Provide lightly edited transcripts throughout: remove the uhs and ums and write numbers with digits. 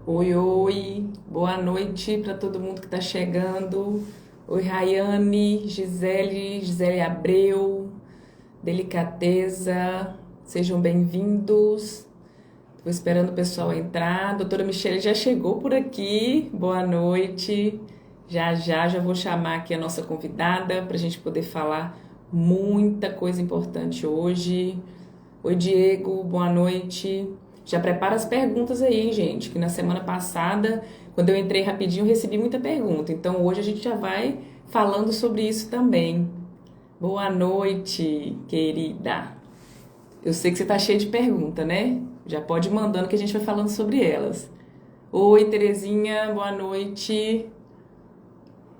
Oi, oi, boa noite para todo mundo que está chegando. Oi, Rayane, Gisele Abreu, Delicateza, sejam bem-vindos. Estou esperando o pessoal entrar. A doutora Michele já chegou por aqui, boa noite. Já vou chamar aqui a nossa convidada para a gente poder falar muita coisa importante hoje. Oi, Diego, boa noite. Já prepara as perguntas aí, hein, gente? Que na semana passada, quando eu entrei rapidinho, eu recebi muita pergunta. Então hoje a gente já vai falando sobre isso também. Boa noite, querida. Eu sei que você tá cheia de pergunta, né? Já pode ir mandando que a gente vai falando sobre elas. Oi, Terezinha, boa noite.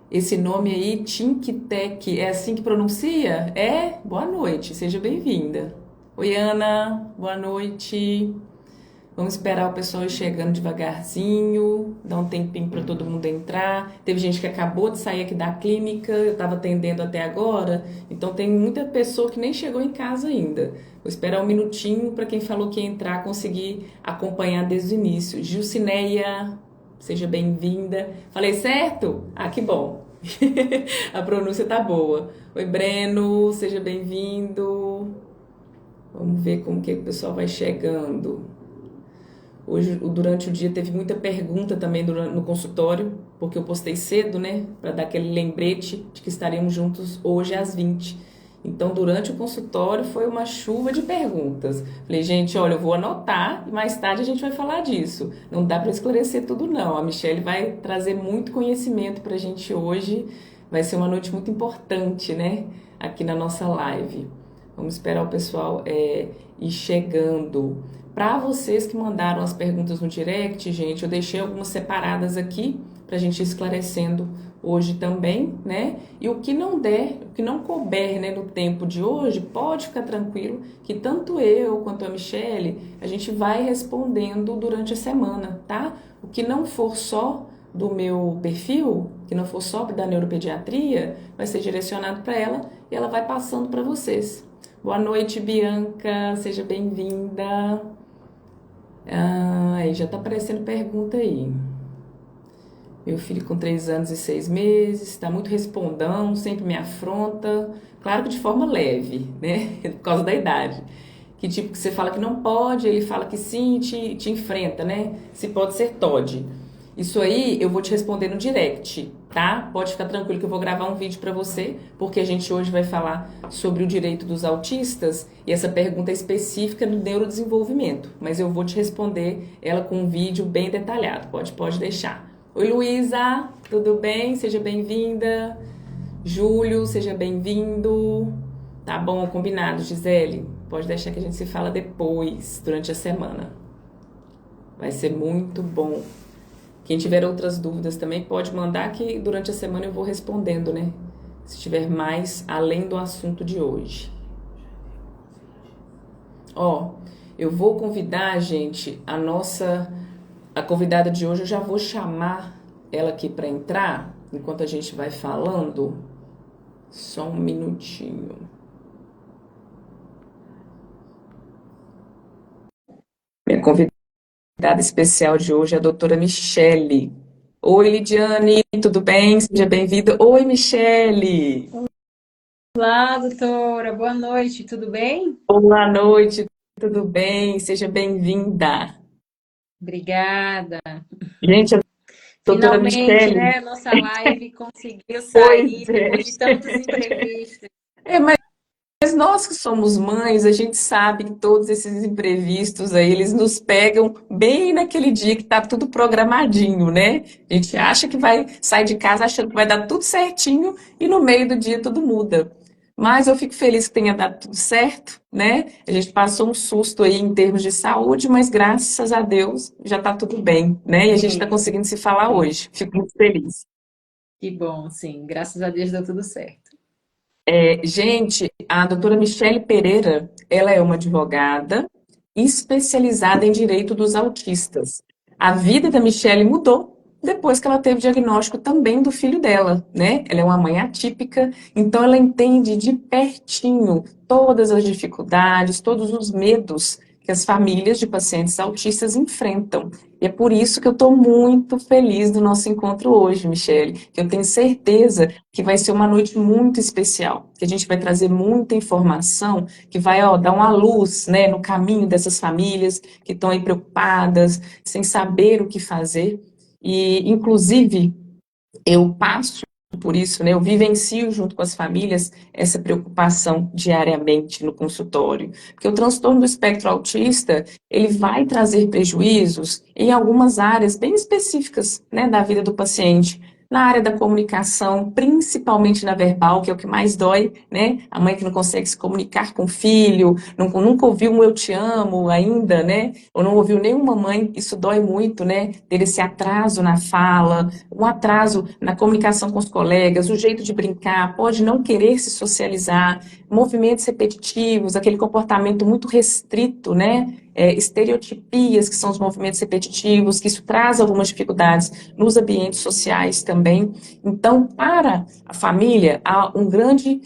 Esse nome aí, Tinktek, é assim que pronuncia? É? Boa noite, seja bem-vinda. Oi, Ana, boa noite. Vamos esperar o pessoal ir chegando devagarzinho, dar um tempinho para todo mundo entrar. Teve gente que acabou de sair aqui da clínica, eu estava atendendo até agora, então tem muita pessoa que nem chegou em casa ainda. Vou esperar um minutinho para quem falou que ia entrar conseguir acompanhar desde o início. Gilcineia, seja bem-vinda. Falei certo? Ah, que bom. A pronúncia tá boa. Oi, Breno, seja bem-vindo. Vamos ver como que o pessoal vai chegando. Hoje, durante o dia, teve muita pergunta também no consultório, porque eu postei cedo, né, para dar aquele lembrete de que estaríamos juntos hoje às 20. Então, durante o consultório, foi uma chuva de perguntas. Falei, gente, olha, eu vou anotar e mais tarde a gente vai falar disso. Não dá para esclarecer tudo, não. A Michelle vai trazer muito conhecimento para a gente hoje. Vai ser uma noite muito importante, né, aqui na nossa live. Vamos esperar o pessoal ir chegando. Para vocês que mandaram as perguntas no direct, gente, eu deixei algumas separadas aqui para a gente ir esclarecendo hoje também, né? E o que não der, o que não couber, né, no tempo de hoje, pode ficar tranquilo que tanto eu quanto a Michelle, a gente vai respondendo durante a semana, tá? O que não for só do meu perfil, que não for só da neuropediatria, vai ser direcionado para ela e ela vai passando para vocês. Boa noite, Bianca, seja bem-vinda. Aí já tá aparecendo pergunta aí. Meu filho com 3 anos e 6 meses, está muito respondão, sempre me afronta. Claro que de forma leve, né? Por causa da idade. Que tipo que você fala que não pode, ele fala que sim e te enfrenta, né? Se pode ser TOD. Isso aí eu vou te responder no direct, tá? Pode ficar tranquilo que eu vou gravar um vídeo para você, porque a gente hoje vai falar sobre o direito dos autistas e essa pergunta é específica do neurodesenvolvimento, mas eu vou te responder ela com um vídeo bem detalhado, pode deixar. Oi, Luísa, tudo bem? Seja bem-vinda. Júlio, seja bem-vindo. Tá bom, combinado, Gisele. Pode deixar que a gente se fala depois, durante a semana. Vai ser muito bom. Quem tiver outras dúvidas também pode mandar que durante a semana eu vou respondendo, né? Se tiver mais além do assunto de hoje. Ó, eu vou convidar, gente, a convidada de hoje, eu já vou chamar ela aqui para entrar, enquanto a gente vai falando. Só um minutinho. Minha convidada especial de hoje é a doutora Michele. Oi, Lidiane, tudo bem? Seja bem-vinda. Oi, Michele. Olá, doutora, boa noite, tudo bem? Boa noite, tudo bem? Seja bem-vinda. Obrigada. Gente, a doutora Finalmente, Michele, né, nossa live conseguiu pois sair depois de é. tantos imprevistos. É, mas nós que somos mães, a gente sabe que todos esses imprevistos aí, eles nos pegam bem naquele dia que tá tudo programadinho, né? A gente acha que vai sair de casa achando que vai dar tudo certinho e no meio do dia tudo muda. Mas eu fico feliz que tenha dado tudo certo, né? A gente passou um susto aí em termos de saúde, mas graças a Deus já tá tudo bem, né? E a gente está conseguindo se falar hoje. Fico muito feliz. Que bom, sim, graças a Deus deu tudo certo. Gente, a doutora Michele Pereira, ela é uma advogada especializada em direito dos autistas. A vida da Michele mudou depois que ela teve o diagnóstico também do filho dela, né? Ela é uma mãe atípica, então ela entende de pertinho todas as dificuldades, todos os medos que as famílias de pacientes autistas enfrentam. E é por isso que eu estou muito feliz do nosso encontro hoje, Michele, que eu tenho certeza que vai ser uma noite muito especial, que a gente vai trazer muita informação que vai, ó, dar uma luz, né, no caminho dessas famílias que estão aí preocupadas, sem saber o que fazer. E, inclusive, eu passo por isso, né? Eu vivencio junto com as famílias essa preocupação diariamente no consultório, porque o transtorno do espectro autista, ele vai trazer prejuízos em algumas áreas bem específicas, né, da vida do paciente. Na área da comunicação, principalmente na verbal, que é o que mais dói, né? A mãe que não consegue se comunicar com o filho, nunca ouviu um eu te amo ainda, né? Ou não ouviu nenhuma mãe, isso dói muito, né? Ter esse atraso na fala, um atraso na comunicação com os colegas, o jeito de brincar, pode não querer se socializar, movimentos repetitivos, aquele comportamento muito restrito, né? Estereotipias, que são os movimentos repetitivos, que isso traz algumas dificuldades nos ambientes sociais também. Então, para a família, há um grande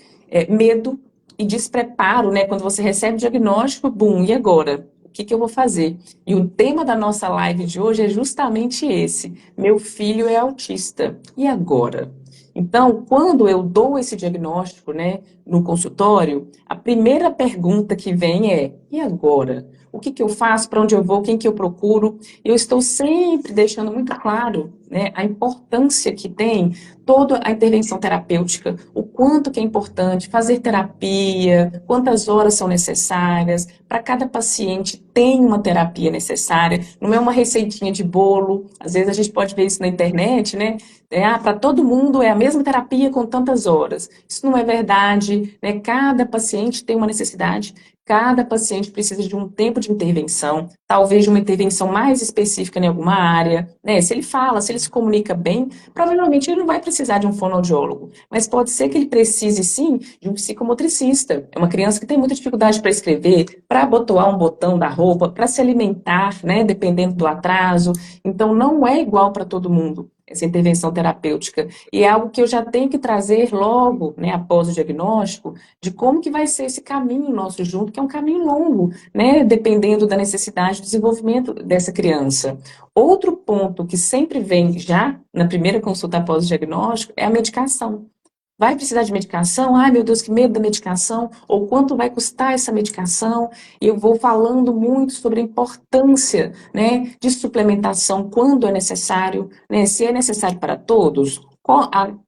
medo e despreparo, né? Quando você recebe o diagnóstico, bum, e agora? O que eu vou fazer? E o tema da nossa live de hoje é justamente esse: meu filho é autista. E agora? Então, quando eu dou esse diagnóstico, né, no consultório, a primeira pergunta que vem é: e agora? O que eu faço? Para onde eu vou? Quem que eu procuro? Eu estou sempre deixando muito claro, né, a importância que tem toda a intervenção terapêutica, o quanto que é importante fazer terapia, quantas horas são necessárias, para cada paciente tem uma terapia necessária, não é uma receitinha de bolo, às vezes a gente pode ver isso na internet, né? Para todo mundo é a mesma terapia com tantas horas. Isso não é verdade, né? Cada paciente tem uma necessidade, cada paciente precisa de um tempo de intervenção, talvez de uma intervenção mais específica em alguma área, né? Se ele fala, se ele se comunica bem, provavelmente ele não vai precisar de um fonoaudiólogo, mas pode ser que ele precise sim de um psicomotricista. É uma criança que tem muita dificuldade para escrever, para abotoar um botão da roupa, para se alimentar, né, dependendo do atraso. Então não é igual para todo mundo essa intervenção terapêutica. E é algo que eu já tenho que trazer logo, né, após o diagnóstico, de como que vai ser esse caminho nosso junto, que é um caminho longo, né, dependendo da necessidade do desenvolvimento dessa criança. Outro ponto que sempre vem já na primeira consulta após o diagnóstico é a medicação. Vai precisar de medicação? Ai, meu Deus, que medo da medicação. Ou quanto vai custar essa medicação? E eu vou falando muito sobre a importância, né, de suplementação quando é necessário, né, se é necessário para todos.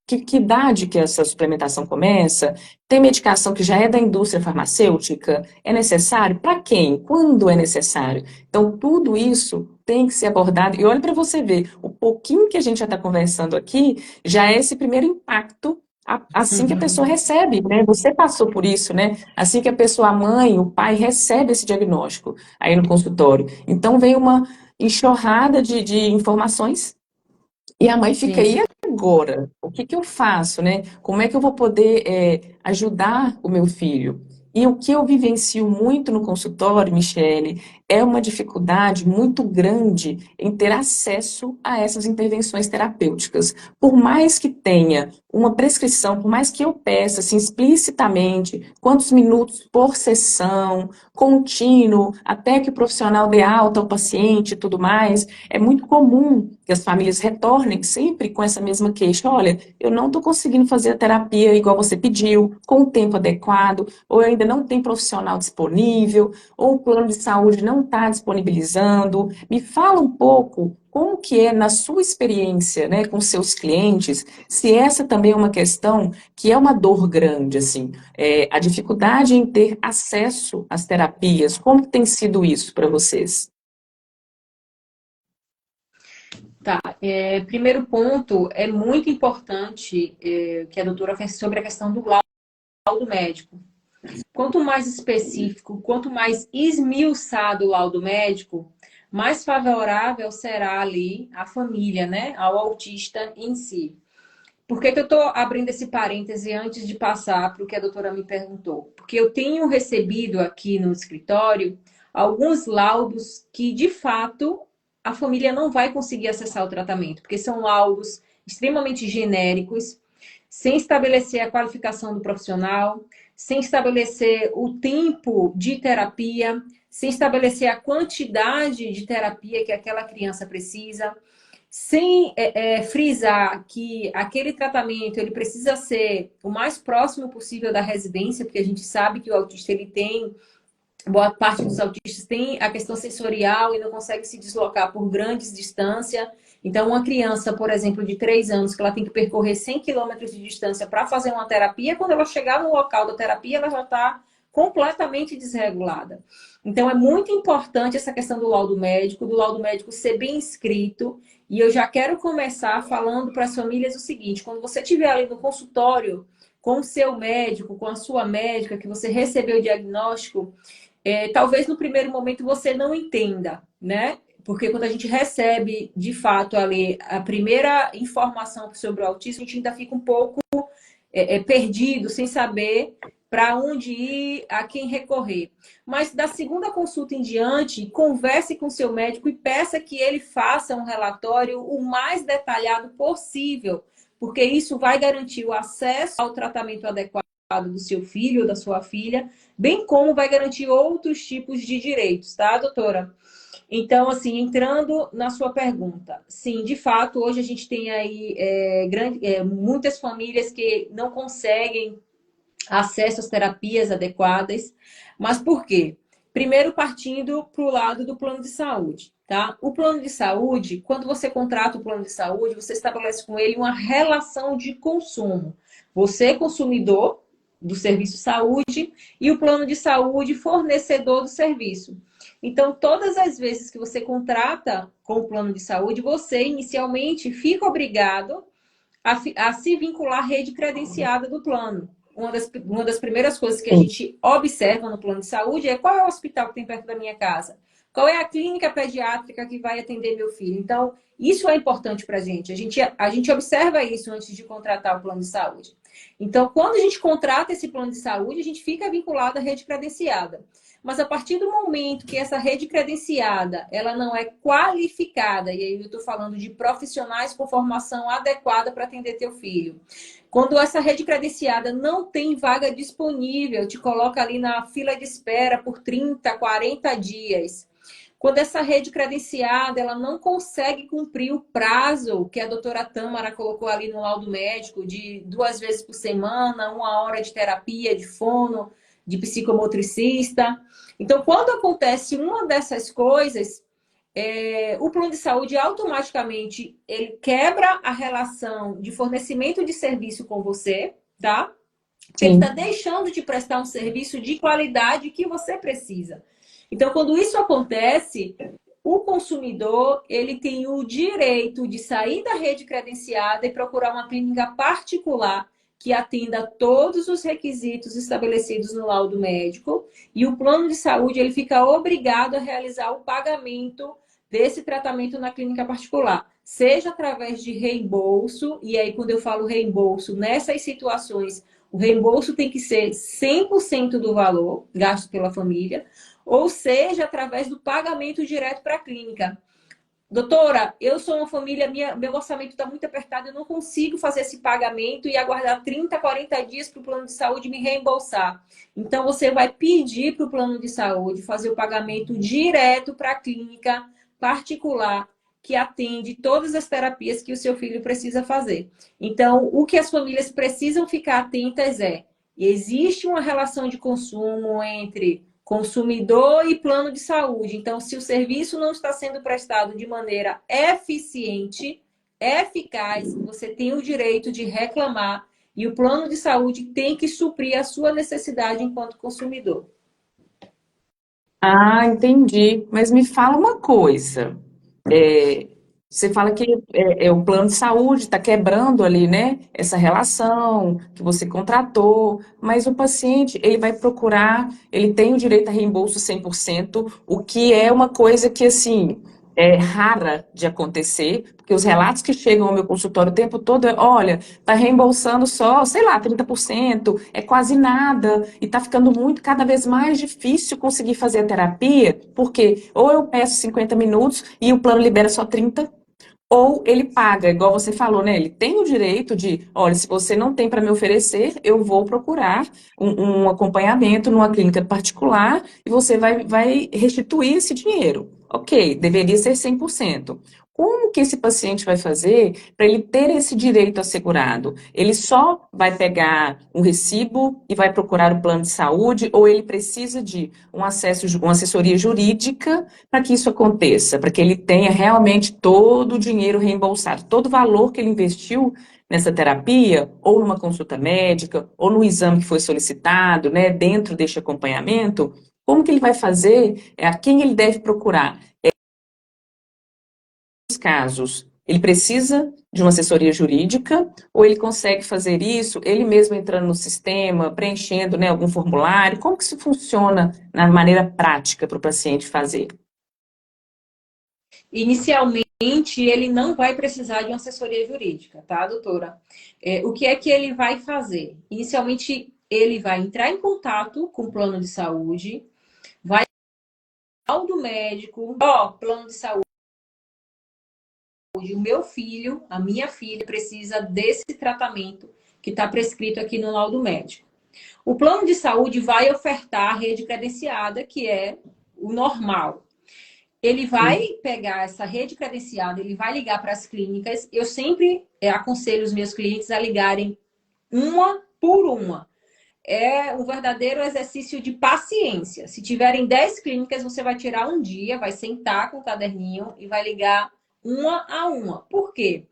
Que idade que essa suplementação começa? Tem medicação que já é da indústria farmacêutica? É necessário? Para quem? Quando é necessário? Então, tudo isso tem que ser abordado. E olha para você ver, o pouquinho que a gente já está conversando aqui já é esse primeiro impacto assim que a pessoa recebe, né? Você passou por isso, né? Assim que a pessoa, a mãe, o pai recebe esse diagnóstico aí no consultório. Então vem uma enxurrada de informações e a mãe fica, Sim. e agora? O que eu faço, né? Como é que eu vou poder ajudar o meu filho? E o que eu vivencio muito no consultório, Michele, é uma dificuldade muito grande em ter acesso a essas intervenções terapêuticas. Por mais que tenha uma prescrição, por mais que eu peça assim, explicitamente quantos minutos por sessão, contínuo, até que o profissional dê alta ao paciente e tudo mais, é muito comum que as famílias retornem sempre com essa mesma queixa. Olha, eu não estou conseguindo fazer a terapia igual você pediu, com o tempo adequado, ou eu ainda não tenho profissional disponível, ou o plano de saúde não está disponibilizando. Me fala um pouco como que é na sua experiência, né, com seus clientes, se essa também é uma questão que é uma dor grande, assim, a dificuldade em ter acesso às terapias, como tem sido isso para vocês? Tá. Primeiro ponto, é muito importante que a doutora fez sobre a questão do laudo médico. Quanto mais específico, quanto mais esmiuçado o laudo médico, mais favorável será ali a família, né? Ao autista em si. Por que que eu estou abrindo esse parêntese antes de passar para o que a doutora me perguntou? Porque eu tenho recebido aqui no escritório alguns laudos que, de fato, a família não vai conseguir acessar o tratamento, porque são laudos extremamente genéricos, sem estabelecer a qualificação do profissional, sem estabelecer o tempo de terapia, sem estabelecer a quantidade de terapia que aquela criança precisa, sem frisar que aquele tratamento ele precisa ser o mais próximo possível da residência, porque a gente sabe que o autista ele tem, boa parte dos autistas tem a questão sensorial e não consegue se deslocar por grandes distâncias. Então, uma criança, por exemplo, de 3 anos, que ela tem que percorrer 100 quilômetros de distância para fazer uma terapia, quando ela chegar no local da terapia, ela já está completamente desregulada. Então, é muito importante essa questão do laudo médico ser bem escrito. E eu já quero começar falando para as famílias o seguinte: quando você estiver ali no consultório com o seu médico, com a sua médica, que você recebeu o diagnóstico, talvez no primeiro momento você não entenda, né? Porque quando a gente recebe, de fato, ali a primeira informação sobre o autismo, a gente ainda fica um pouco perdido, sem saber para onde ir, a quem recorrer. Mas da segunda consulta em diante, converse com seu médico e peça que ele faça um relatório o mais detalhado possível, porque isso vai garantir o acesso ao tratamento adequado do seu filho ou da sua filha, bem como vai garantir outros tipos de direitos, tá, doutora? Então, assim, entrando na sua pergunta, sim, de fato, hoje a gente tem aí muitas famílias que não conseguem acesso às terapias adequadas, mas por quê? Primeiro, partindo para o lado do plano de saúde, tá? O plano de saúde, quando você contrata o plano de saúde, você estabelece com ele uma relação de consumo. Você, consumidor do serviço de saúde, e o plano de saúde, fornecedor do serviço. Então, todas as vezes que você contrata com o plano de saúde, você inicialmente fica obrigado a se vincular à rede credenciada do plano. Uma das primeiras coisas que a gente observa no plano de saúde é qual é o hospital que tem perto da minha casa, qual é a clínica pediátrica que vai atender meu filho. Então, isso é importante para a gente. A gente observa isso antes de contratar o plano de saúde. Então, quando a gente contrata esse plano de saúde, a gente fica vinculado à rede credenciada. Mas a partir do momento que essa rede credenciada ela não é qualificada, e aí eu estou falando de profissionais com formação adequada para atender teu filho. Quando essa rede credenciada não tem vaga disponível, te coloca ali na fila de espera por 30, 40 dias. Quando essa rede credenciada ela não consegue cumprir o prazo que a doutora Tâmara colocou ali no laudo médico, de 2 vezes por semana, 1 hora de terapia, de fono, de psicomotricista. Então, quando acontece uma dessas coisas, o plano de saúde automaticamente ele quebra a relação de fornecimento de serviço com você, tá? Porque ele está deixando de prestar um serviço de qualidade que você precisa. Então, quando isso acontece, o consumidor ele tem o direito de sair da rede credenciada e procurar uma clínica particular que atenda todos os requisitos estabelecidos no laudo médico, e o plano de saúde ele fica obrigado a realizar o pagamento desse tratamento na clínica particular, seja através de reembolso, e aí quando eu falo reembolso, nessas situações, o reembolso tem que ser 100% do valor gasto pela família, ou seja, através do pagamento direto para a clínica. Doutora, eu sou uma família, meu orçamento está muito apertado, eu não consigo fazer esse pagamento e aguardar 30, 40 dias para o plano de saúde me reembolsar. Então, você vai pedir para o plano de saúde fazer o pagamento direto para a clínica particular que atende todas as terapias que o seu filho precisa fazer. Então, o que as famílias precisam ficar atentas existe uma relação de consumo entre consumidor e plano de saúde. Então, se o serviço não está sendo prestado de maneira eficiente, eficaz, você tem o direito de reclamar e o plano de saúde tem que suprir a sua necessidade enquanto consumidor. Ah, entendi. Mas me fala uma coisa. É, você fala que o plano de saúde está quebrando ali, né? Essa relação que você contratou, mas o paciente, ele vai procurar, ele tem o direito a reembolso 100%, o que é uma coisa que, assim, é rara de acontecer, porque os relatos que chegam ao meu consultório o tempo todo é, olha, tá reembolsando só, sei lá, 30%, é quase nada, e tá ficando muito, cada vez mais difícil conseguir fazer a terapia, porque ou eu peço 50 minutos e o plano libera só 30, ou ele paga, igual você falou, né? Ele tem o direito de, olha, se você não tem para me oferecer, eu vou procurar um acompanhamento numa clínica particular e você vai restituir esse dinheiro. Ok, deveria ser 100%. Como que esse paciente vai fazer para ele ter esse direito assegurado? Ele só vai pegar um recibo e vai procurar o plano de saúde ou ele precisa de um acesso, uma assessoria jurídica para que isso aconteça, para que ele tenha realmente todo o dinheiro reembolsado, todo o valor que ele investiu nessa terapia, ou numa consulta médica, ou no exame que foi solicitado, né, dentro deste acompanhamento, como que ele vai fazer, a quem ele deve procurar? Nos casos, ele precisa de uma assessoria jurídica, ou ele consegue fazer isso ele mesmo entrando no sistema, preenchendo, né, algum formulário? Como que isso funciona na maneira prática para o paciente fazer? Inicialmente, ele não vai precisar de uma assessoria jurídica, tá, doutora? O que é que ele vai fazer? Inicialmente, ele vai entrar em contato com o plano de saúde, vai ao do médico, ó, plano de saúde, o meu filho, a minha filha precisa desse tratamento que está prescrito aqui no laudo médico. O plano de saúde vai ofertar a rede credenciada, que é o normal. Ele vai pegar essa rede credenciada, ele vai ligar para as clínicas. Eu sempre aconselho os meus clientes a ligarem uma por uma. É um verdadeiro exercício de paciência. Se tiverem 10 clínicas, você vai tirar um dia, vai sentar com o caderninho e vai ligar uma a uma. Por quê?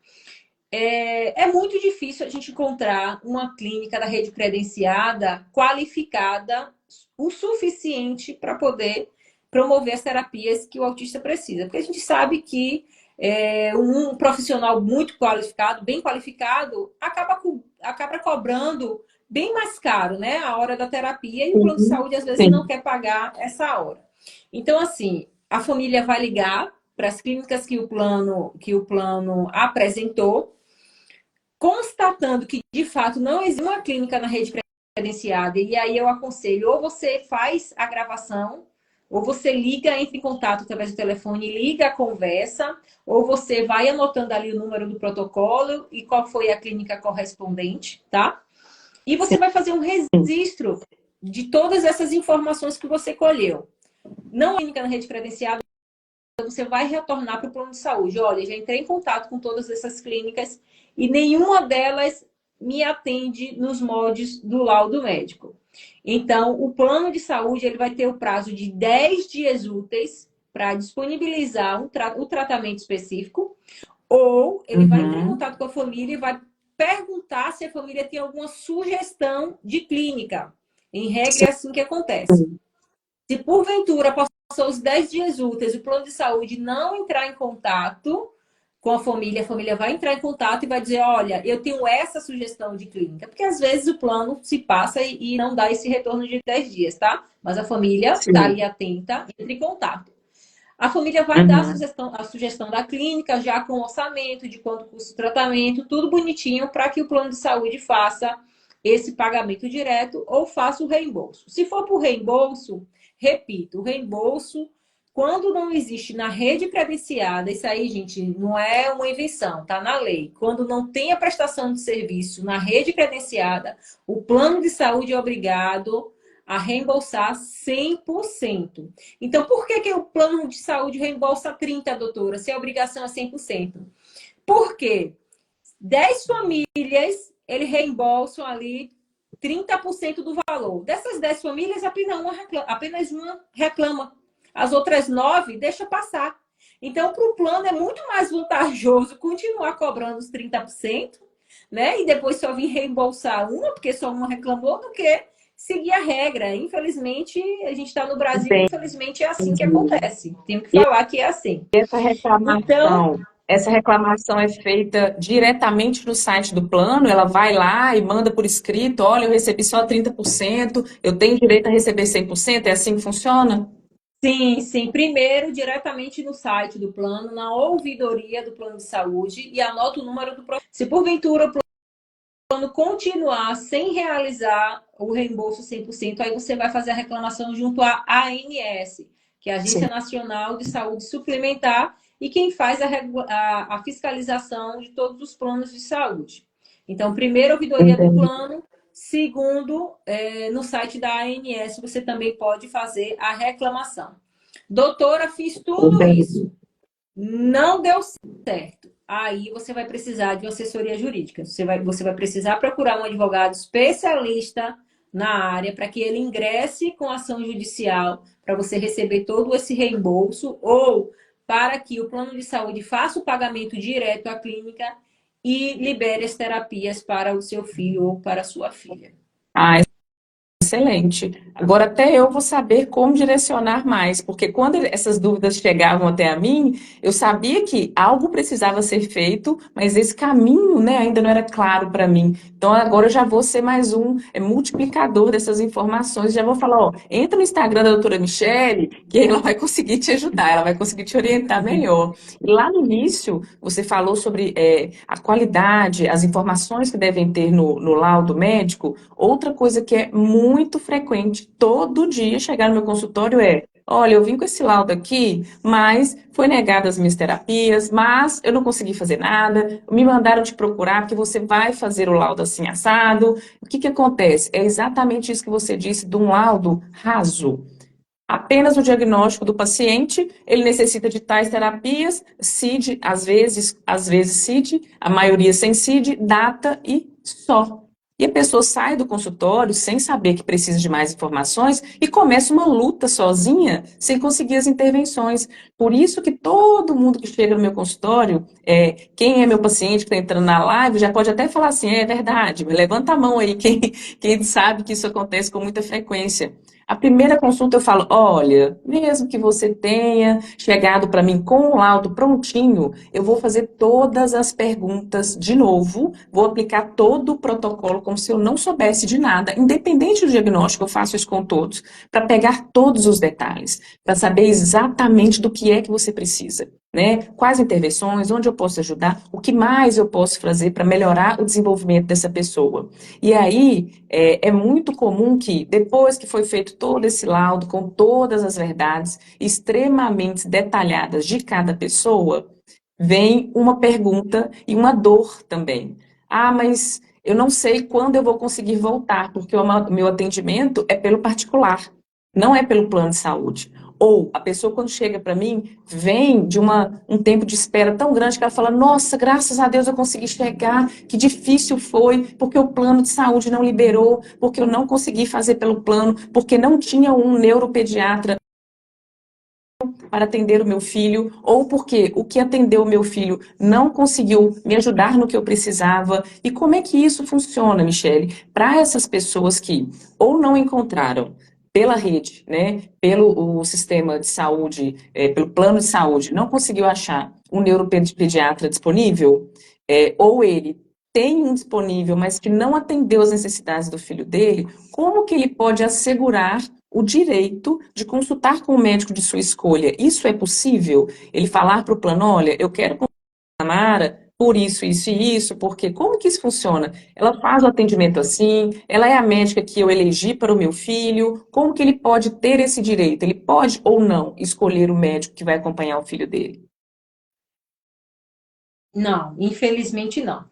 É muito difícil a gente encontrar uma clínica da rede credenciada qualificada o suficiente para poder promover as terapias que o autista precisa. Porque a gente sabe que um profissional muito qualificado, bem qualificado, acaba cobrando bem mais caro, né, a hora da terapia, e o plano de Uhum. saúde às vezes não Sim. quer pagar essa hora. Então, assim, a família vai ligar para as clínicas que o plano apresentou, constatando que de fato não existe uma clínica na rede credenciada, e aí eu aconselho, ou você faz a gravação, ou você liga, entra em contato através do telefone, liga a conversa, ou você vai anotando ali o número do protocolo e qual foi a clínica correspondente, tá? E você vai fazer um registro de todas essas informações que você colheu. Não é clínica na rede credenciada, você vai retornar para o plano de saúde. Olha, já entrei em contato com todas essas clínicas e nenhuma delas me atende nos moldes do laudo médico. Então, o plano de saúde ele vai ter o prazo de 10 dias úteis para disponibilizar o tratamento específico, ou ele vai entrar em Uhum. contato com a família e vai perguntar se a família tem alguma sugestão de clínica. Em regra, é assim que acontece. Se porventura passou os 10 dias úteis, o plano de saúde não entrar em contato com a família vai entrar em contato e vai dizer, olha, eu tenho essa sugestão de clínica. Porque às vezes o plano se passa e não dá esse retorno de 10 dias, tá? Mas a família está Sim. ali atenta, entra em contato. A família vai dar Uhum. a sugestão da clínica, já com orçamento, de quanto custa o tratamento, tudo bonitinho, para que o plano de saúde faça esse pagamento direto ou faça o reembolso. Se for por reembolso, repito, o reembolso, quando não existe na rede credenciada, isso aí, gente, não é uma invenção, tá na lei. Quando não tem a prestação de serviço na rede credenciada, o plano de saúde é obrigado a reembolsar 100%. Então, por que, que o plano de saúde reembolsa 30%, doutora, se a obrigação é 100%? Por quê? 10 famílias, ele reembolsam ali 30% do valor. Dessas 10 famílias, apenas uma reclama. As outras 9 deixa passar. Então, para o plano é muito mais vantajoso continuar cobrando os 30%, né? E depois só vir reembolsar uma, porque só uma reclamou, do que seguir a regra. Infelizmente, a gente está no Brasil, infelizmente é assim que Entendi. acontece. Tenho que falar que é assim. Essa Então, reclamação, essa reclamação é feita diretamente no site do plano, ela vai lá e manda por escrito, olha, eu recebi só 30%, eu tenho direito a receber 100%, é assim que funciona? sim, sim. Primeiro, diretamente no site do plano, na ouvidoria do plano de saúde, e anota o número do processo. Se porventura o plano continuar sem realizar o reembolso 100%, aí você vai fazer a reclamação junto à ANS, que é a Sim. Agência Nacional de Saúde Suplementar, e quem faz a fiscalização de todos os planos de saúde. Então, primeiro, ouvidoria do Entendi. plano. Segundo, no site da ANS você também pode fazer a reclamação. Doutora, fiz tudo Entendi. isso. Não deu certo. Aí você vai precisar de uma assessoria jurídica. Você vai precisar procurar um advogado especialista na área para que ele ingresse com ação judicial para você receber todo esse reembolso ou para que o plano de saúde faça o pagamento direto à clínica e libere as terapias para o seu filho ou para a sua filha. Ah, excelente. Agora até eu vou saber como direcionar mais, porque quando essas dúvidas chegavam até a mim, eu sabia que algo precisava ser feito, mas esse caminho, né, ainda não era claro para mim. Então agora eu já vou ser mais um multiplicador dessas informações, já vou falar, ó, entra no Instagram da doutora Michele, que ela vai conseguir te ajudar, ela vai conseguir te orientar melhor. E lá no início, você falou sobre a qualidade, as informações que devem ter no laudo médico. Outra coisa que é muito frequente, todo dia chegar no meu consultório olha, eu vim com esse laudo aqui, mas foi negado as minhas terapias, mas eu não consegui fazer nada, me mandaram te procurar porque você vai fazer o laudo assim assado. O que que acontece? É exatamente isso que você disse de um laudo raso. Apenas o diagnóstico do paciente, ele necessita de tais terapias, CID, às vezes CID, a maioria sem CID, data e só. E a pessoa sai do consultório sem saber que precisa de mais informações e começa uma luta sozinha, sem conseguir as intervenções. Por isso que todo mundo que chega no meu consultório, quem é meu paciente que está entrando na live, já pode até falar assim, é verdade, levanta a mão aí, quem sabe que isso acontece com muita frequência. A primeira consulta eu falo, olha, mesmo que você tenha chegado para mim com o laudo prontinho, eu vou fazer todas as perguntas de novo, vou aplicar todo o protocolo como se eu não soubesse de nada, independente do diagnóstico, eu faço isso com todos, para pegar todos os detalhes, para saber exatamente do que é que você precisa. Né? Quais intervenções, onde eu posso ajudar, o que mais eu posso fazer para melhorar o desenvolvimento dessa pessoa. E aí, é muito comum que, depois que foi feito todo esse laudo, com todas as verdades extremamente detalhadas de cada pessoa, vem uma pergunta e uma dor também. Ah, mas eu não sei quando eu vou conseguir voltar, porque o meu atendimento é pelo particular, não é pelo plano de saúde. Ou a pessoa, quando chega para mim, vem de um tempo de espera tão grande que ela fala: Nossa, graças a Deus eu consegui chegar, que difícil foi, porque o plano de saúde não liberou, porque eu não consegui fazer pelo plano, porque não tinha um neuropediatra para atender o meu filho, ou porque o que atendeu o meu filho não conseguiu me ajudar no que eu precisava. E como é que isso funciona, Michele? Para essas pessoas que ou não encontraram pela rede, né, pelo o sistema de saúde, pelo plano de saúde, não conseguiu achar um neuropediatra disponível, ou ele tem um disponível, mas que não atendeu as necessidades do filho dele, como que ele pode assegurar o direito de consultar com o médico de sua escolha? Isso é possível? Ele falar para o plano, olha, eu quero consultar a Mara por isso, isso e isso, porque como que isso funciona? Ela faz o atendimento assim, ela é a médica que eu elegi para o meu filho, como que ele pode ter esse direito? Ele pode ou não escolher o médico que vai acompanhar o filho dele? Não, infelizmente não.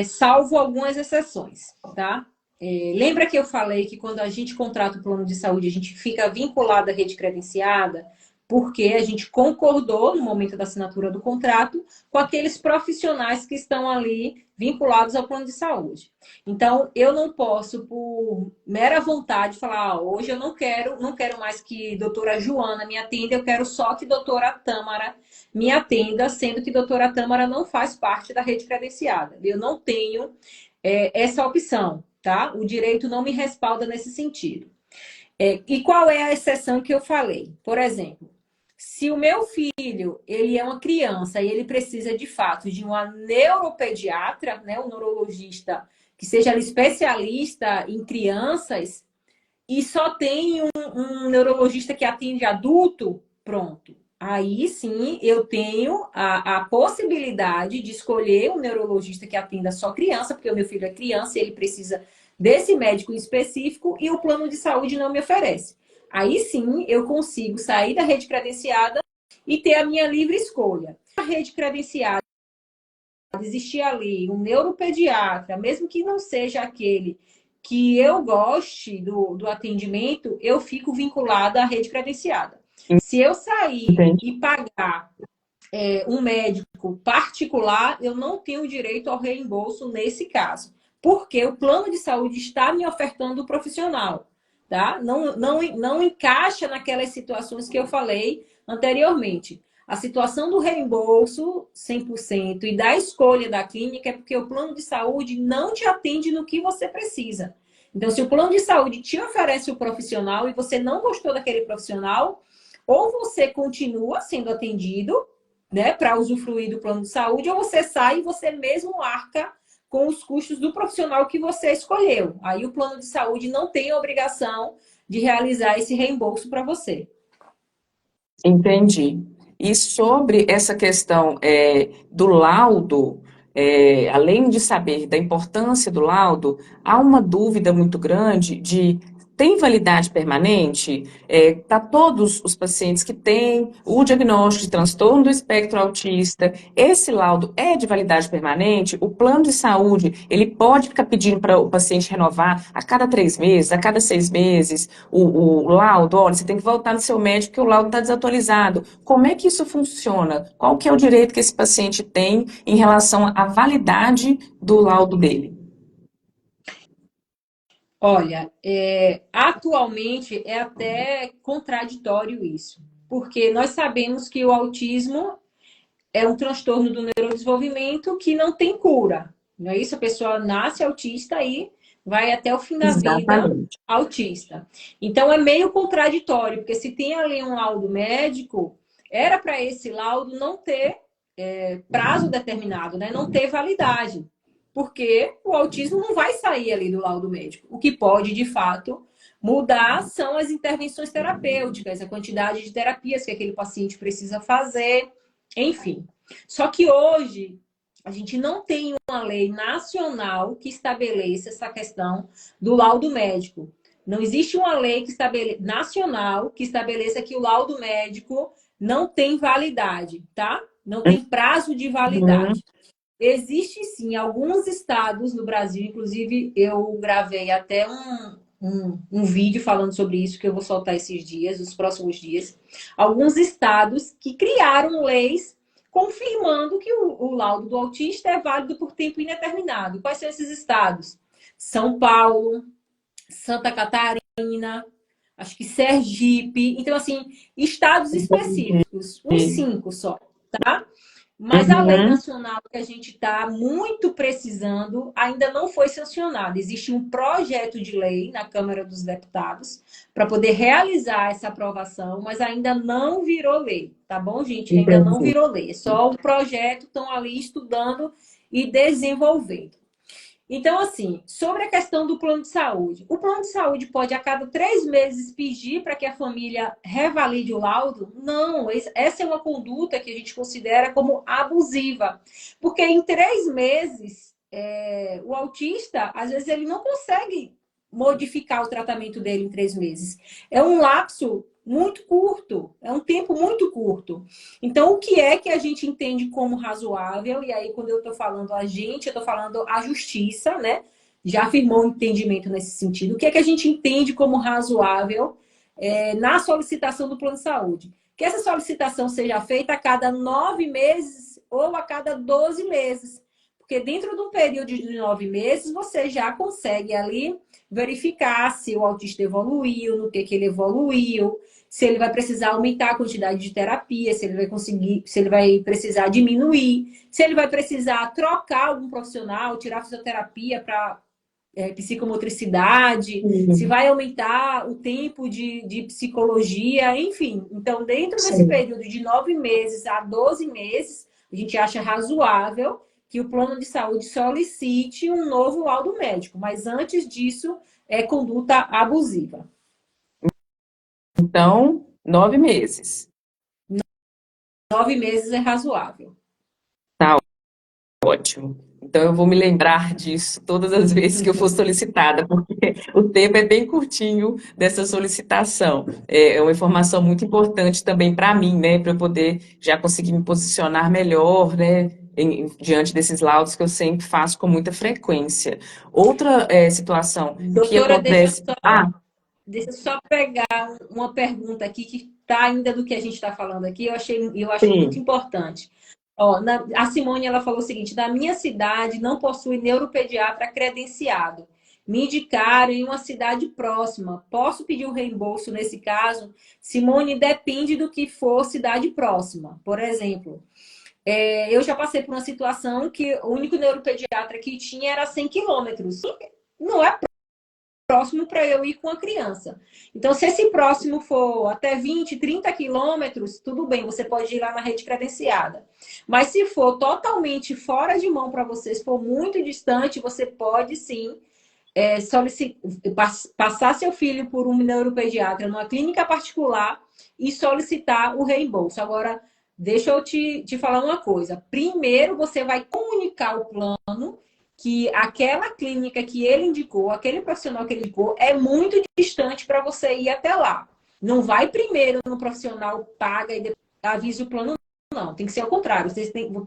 Salvo algumas exceções, tá? Lembra que eu falei que quando a gente contrata o plano de saúde, a gente fica vinculado à rede credenciada, porque a gente concordou no momento da assinatura do contrato com aqueles profissionais que estão ali vinculados ao plano de saúde. Então, eu não posso, por mera vontade, falar, hoje eu não quero mais que doutora Joana me atenda, eu quero só que doutora Tâmara me atenda, sendo que doutora Tâmara não faz parte da rede credenciada. Eu não tenho essa opção, tá? O direito não me respalda nesse sentido. E qual é a exceção que eu falei? Por exemplo, se o meu filho, ele é uma criança e ele precisa de fato de uma neuropediatra, né, um neurologista que seja especialista em crianças e só tem um neurologista que atende adulto, pronto. Aí sim eu tenho a possibilidade de escolher um neurologista que atenda só criança, porque o meu filho é criança e ele precisa desse médico específico e o plano de saúde não me oferece. Aí sim eu consigo sair da rede credenciada e ter a minha livre escolha. A rede credenciada, existir ali um neuropediatra, mesmo que não seja aquele que eu goste do atendimento, eu fico vinculada à rede credenciada. Se eu sair Entendi. e pagar um médico particular, eu não tenho direito ao reembolso nesse caso, porque o plano de saúde está me ofertando o profissional, tá? Não encaixa naquelas situações que eu falei anteriormente. A situação do reembolso 100% e da escolha da clínica é porque o plano de saúde não te atende no que você precisa. Então, se o plano de saúde te oferece o profissional e você não gostou daquele profissional, ou você continua sendo atendido, né, para usufruir do plano de saúde, ou você sai e você mesmo arca com os custos do profissional que você escolheu. Aí o plano de saúde não tem a obrigação de realizar esse reembolso para você. Entendi. E sobre essa questão do laudo, além de saber da importância do laudo, há uma dúvida muito grande de tem validade permanente? Para todos os pacientes que têm o diagnóstico de transtorno do espectro autista, esse laudo é de validade permanente? O plano de saúde, ele pode ficar pedindo para o paciente renovar a cada 3 meses, a cada 6 meses? O laudo, olha, você tem que voltar no seu médico que o laudo está desatualizado. Como é que isso funciona? Qual que é o direito que esse paciente tem em relação à validade do laudo dele? Olha, atualmente é até contraditório isso, porque nós sabemos que o autismo é um transtorno do neurodesenvolvimento que não tem cura. Não é isso? A pessoa nasce autista e vai até o fim da vida Exatamente. autista. Então é meio contraditório, porque se tem ali um laudo médico, era para esse laudo não ter prazo determinado, né? Não ter validade. Porque o autismo não vai sair ali do laudo médico. O que pode, de fato, mudar são as intervenções terapêuticas, a quantidade de terapias que aquele paciente precisa fazer, enfim. Só que hoje a gente não tem uma lei nacional que estabeleça essa questão do laudo médico. Não existe uma lei nacional que estabeleça que o laudo médico não tem validade, tá? Não tem prazo de Uhum. validade. Existe sim alguns estados no Brasil, inclusive eu gravei até um vídeo falando sobre isso que eu vou soltar esses dias, nos próximos dias. Alguns estados que criaram leis confirmando que o laudo do autista é válido por tempo indeterminado. Quais são esses estados? São Paulo, Santa Catarina, acho que Sergipe. Então, assim, estados Entendi. específicos, uns 5 só, tá? Mas a lei Uhum. nacional que a gente está muito precisando ainda não foi sancionada. Existe um projeto de lei na Câmara dos Deputados para poder realizar essa aprovação, mas ainda não virou lei, tá bom, gente? Ainda não Entendi. virou lei. É só o projeto, estão ali estudando e desenvolvendo. Então, assim, sobre a questão do plano de saúde. O plano de saúde pode, a cada 3 meses, pedir para que a família revalide o laudo? Não, essa é uma conduta que a gente considera como abusiva. Porque em 3 meses, o autista, às vezes, ele não consegue modificar o tratamento dele em 3 meses. É um lapso muito curto, é um tempo muito curto. Então, o que é que a gente entende como razoável? E aí, quando eu estou falando a gente, eu estou falando a justiça, né? Já afirmou um entendimento nesse sentido. O que é que a gente entende como razoável na solicitação do plano de saúde? Que essa solicitação seja feita a cada 9 meses ou a cada 12 meses. Porque dentro de um período de 9 meses, você já consegue ali verificar se o autista evoluiu, no que ele evoluiu, se ele vai precisar aumentar a quantidade de terapia, se ele vai conseguir, se ele vai precisar diminuir, se ele vai precisar trocar algum profissional, tirar fisioterapia para psicomotricidade, se Sim, vai aumentar o tempo de psicologia, enfim. Então, dentro desse sim. período de 9 meses a 12 meses, a gente acha razoável que o plano de saúde solicite um novo laudo médico, mas antes disso é conduta abusiva. Então, 9 meses. 9 meses é razoável. Tá ótimo. Então, eu vou me lembrar disso todas as vezes que eu for solicitada, porque o tempo é bem curtinho dessa solicitação. É uma informação muito importante também para mim, né, para eu poder já conseguir me posicionar melhor, né, diante desses laudos que eu sempre faço com muita frequência. Outra situação que Doutora, acontece. Ah, deixa eu só pegar uma pergunta aqui que está ainda do que a gente está falando aqui, eu acho muito sim. importante. Ó, a Simone ela falou o seguinte: na minha cidade não possui neuropediatra credenciado. Me indicaram em uma cidade próxima. Posso pedir o reembolso nesse caso? Simone, depende do que for cidade próxima. Por exemplo, eu já passei por uma situação que o único neuropediatra que tinha era 100 quilômetros. Não é próximo para eu ir com a criança. Então, se esse próximo for até 20, 30 quilômetros, tudo bem, você pode ir lá na rede credenciada. Mas se for totalmente fora de mão para você, se for muito distante, você pode sim passar seu filho por um neuropediatra numa clínica particular e solicitar o reembolso. Agora, deixa eu te falar uma coisa. Primeiro, você vai comunicar o plano que aquela clínica que ele indicou, aquele profissional que ele indicou, é muito distante para você ir até lá. Não vai primeiro no profissional, paga e depois avisa o plano, não. Tem que ser ao contrário.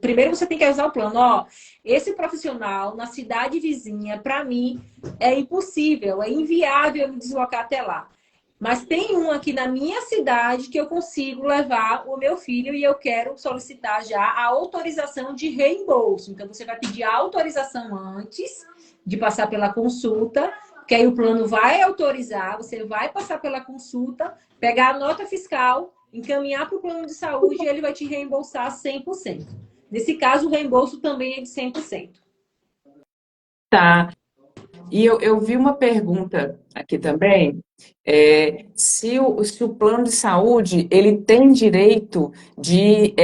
Primeiro você tem que avisar o plano. Ó, esse profissional na cidade vizinha, para mim, é impossível, é inviável me deslocar até lá. Mas tem um aqui na minha cidade que eu consigo levar o meu filho e eu quero solicitar já a autorização de reembolso. Então, você vai pedir a autorização antes de passar pela consulta, que aí o plano vai autorizar, você vai passar pela consulta, pegar a nota fiscal, encaminhar para o plano de saúde e ele vai te reembolsar 100%. Nesse caso, o reembolso também é de 100%. Tá. E eu vi uma pergunta aqui também, se o plano de saúde ele tem direito de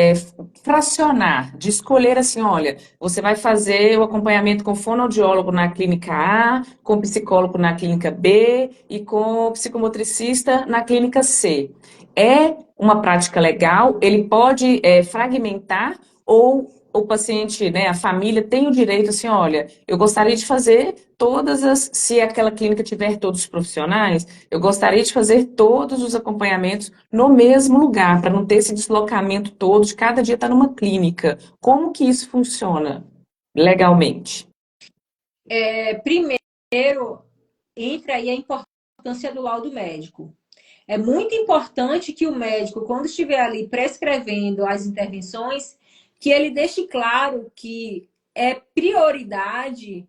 fracionar, de escolher assim, olha, você vai fazer o acompanhamento com fonoaudiólogo na clínica A, com psicólogo na clínica B e com psicomotricista na clínica C. É uma prática legal, ele pode fragmentar ou o paciente, né, a família tem o direito assim, olha, eu gostaria de fazer se aquela clínica tiver todos os profissionais, eu gostaria de fazer todos os acompanhamentos no mesmo lugar, para não ter esse deslocamento todo, de cada dia estar numa clínica. Como que isso funciona legalmente? Primeiro, entra aí a importância do laudo médico. É muito importante que o médico, quando estiver ali prescrevendo as intervenções, que ele deixe claro que é prioridade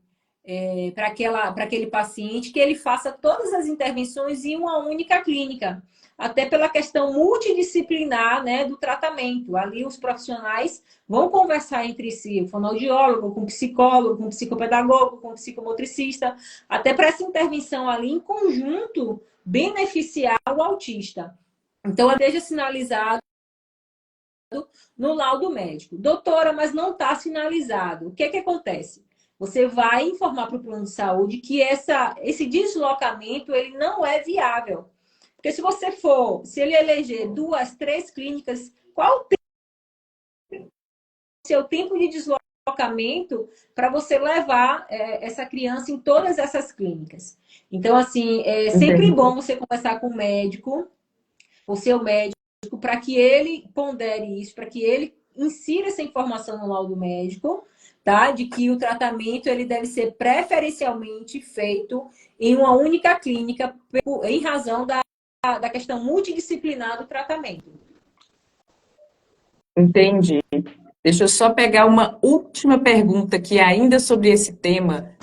para aquele paciente que ele faça todas as intervenções em uma única clínica, até pela questão multidisciplinar, né, do tratamento. Ali os profissionais vão conversar entre si, o fonoaudiólogo, com o psicólogo, com o psicopedagogo, com o psicomotricista, até para essa intervenção ali em conjunto beneficiar o autista. Então, esteja sinalizado no laudo médico. Doutora, mas não está sinalizado. O que que acontece? Você vai informar para o plano de saúde que esse deslocamento ele não é viável. Porque se ele eleger 2, 3 clínicas, qual o seu tempo de deslocamento para você levar essa criança em todas essas clínicas? Então, assim, é sempre Entendi. bom você conversar com o seu médico, para que ele pondere isso, para que ele insira essa informação no laudo médico, tá? De que o tratamento ele deve ser preferencialmente feito em uma única clínica, em razão da questão multidisciplinar do tratamento. Entendi. Deixa eu só pegar uma última pergunta aqui, ainda sobre esse tema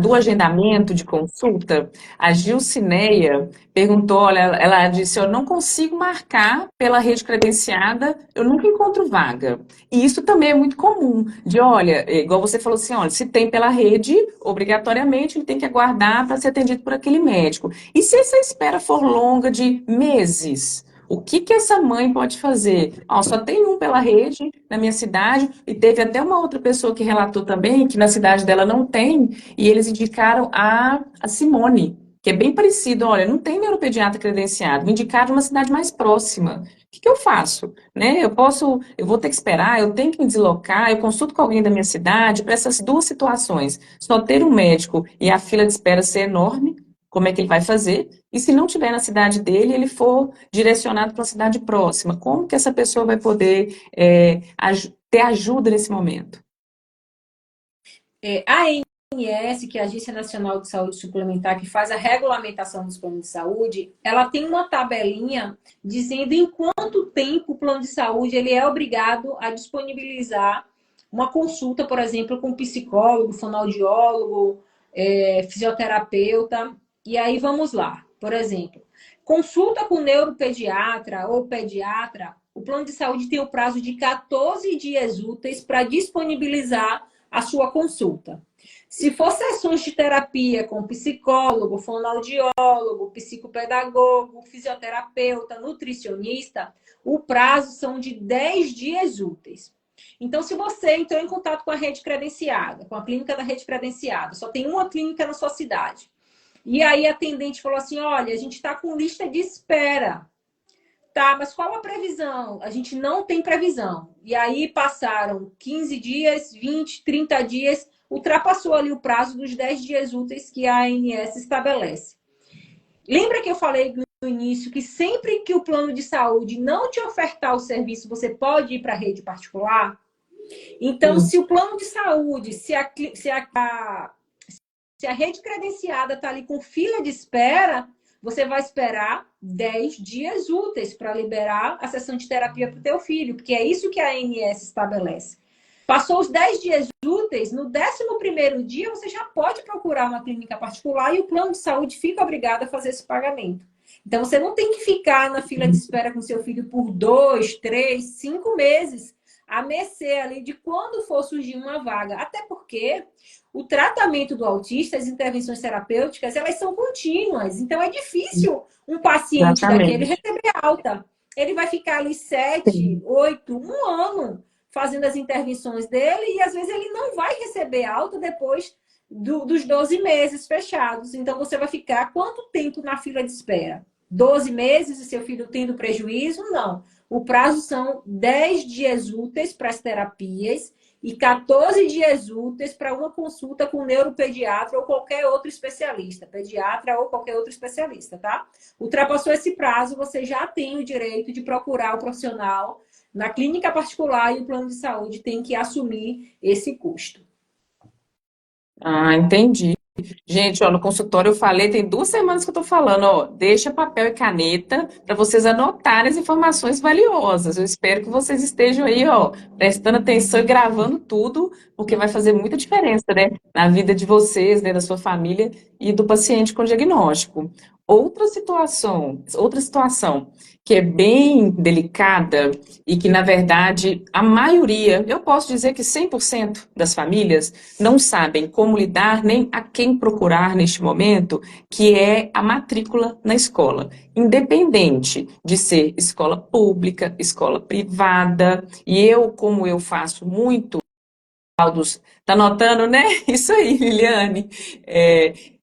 do agendamento de consulta. A Gilcineia perguntou, olha, ela disse, eu não consigo marcar pela rede credenciada, eu nunca encontro vaga. E isso também é muito comum, olha, igual você falou assim, olha, se tem pela rede, obrigatoriamente ele tem que aguardar para ser atendido por aquele médico. E se essa espera for longa de meses? O que que essa mãe pode fazer? Ó, só tem um pela rede na minha cidade, e teve até uma outra pessoa que relatou também que na cidade dela não tem, e eles indicaram a Simone, que é bem parecido, olha, não tem neuropediatra credenciado, me indicaram uma cidade mais próxima. O que eu faço? Né? Eu vou ter que esperar, eu tenho que me deslocar, eu consulto com alguém da minha cidade, para essas duas situações. Só ter um médico e a fila de espera ser enorme, como é que ele vai fazer? E se não tiver na cidade dele, ele for direcionado para uma cidade próxima, como que essa pessoa vai poder ter ajuda nesse momento? A ANS, que é a Agência Nacional de Saúde Suplementar, que faz a regulamentação dos planos de saúde, ela tem uma tabelinha dizendo em quanto tempo o plano de saúde ele é obrigado a disponibilizar uma consulta, por exemplo, com psicólogo, fonoaudiólogo, fisioterapeuta. E aí vamos lá. Por exemplo, consulta com neuropediatra ou pediatra, o plano de saúde tem o prazo de 14 dias úteis para disponibilizar a sua consulta. Se for sessões de terapia com psicólogo, fonoaudiólogo, psicopedagogo, fisioterapeuta, nutricionista, o prazo são de 10 dias úteis. Então, se você entrou em contato com a rede credenciada, com a clínica da rede credenciada, só tem uma clínica na sua cidade, e aí a atendente falou assim, olha, a gente está com lista de espera. Tá, mas qual a previsão? A gente não tem previsão. E aí passaram 15 dias, 20, 30 dias, ultrapassou ali o prazo dos 10 dias úteis que a ANS estabelece. Lembra que eu falei no início que sempre que o plano de saúde não te ofertar o serviço, você pode ir para a rede particular? Então, se o plano de saúde, se a rede credenciada está ali com fila de espera, você vai esperar 10 dias úteis para liberar a sessão de terapia para o teu filho, porque é isso que a ANS estabelece. Passou os 10 dias úteis, no 11º dia você já pode procurar uma clínica particular e o plano de saúde fica obrigado a fazer esse pagamento. Então você não tem que ficar na fila de espera com seu filho por 2, 3, 5 meses, a mercê ali de quando for surgir uma vaga. Até porque o tratamento do autista, as intervenções terapêuticas, elas são contínuas. Então, é difícil um paciente daquele Exatamente. receber alta. Ele vai ficar ali 7, 8, um ano fazendo as intervenções dele e, às vezes, ele não vai receber alta depois dos 12 meses fechados. Então, você vai ficar quanto tempo na fila de espera? 12 meses e seu filho tendo prejuízo? Não. O prazo são 10 dias úteis para as terapias e 14 dias úteis para uma consulta com neuropediatra ou qualquer outro especialista, pediatra ou qualquer outro especialista, tá? Ultrapassou esse prazo, você já tem o direito de procurar o profissional na clínica particular e o plano de saúde tem que assumir esse custo. Ah, entendi. Gente, ó, no consultório eu falei, tem 2 semanas que eu tô falando, ó, deixa papel e caneta para vocês anotarem as informações valiosas. Eu espero que vocês estejam aí, ó, prestando atenção e gravando tudo, porque vai fazer muita diferença, né, na vida de vocês, né, da sua família e do paciente com diagnóstico. Outra situação que é bem delicada e que, na verdade, a maioria, eu posso dizer que 100% das famílias não sabem como lidar nem a quem procurar neste momento, que é a matrícula na escola. Independente de ser escola pública, escola privada, e eu, como eu faço muito laudos, tá notando, né? Isso aí, Liliane.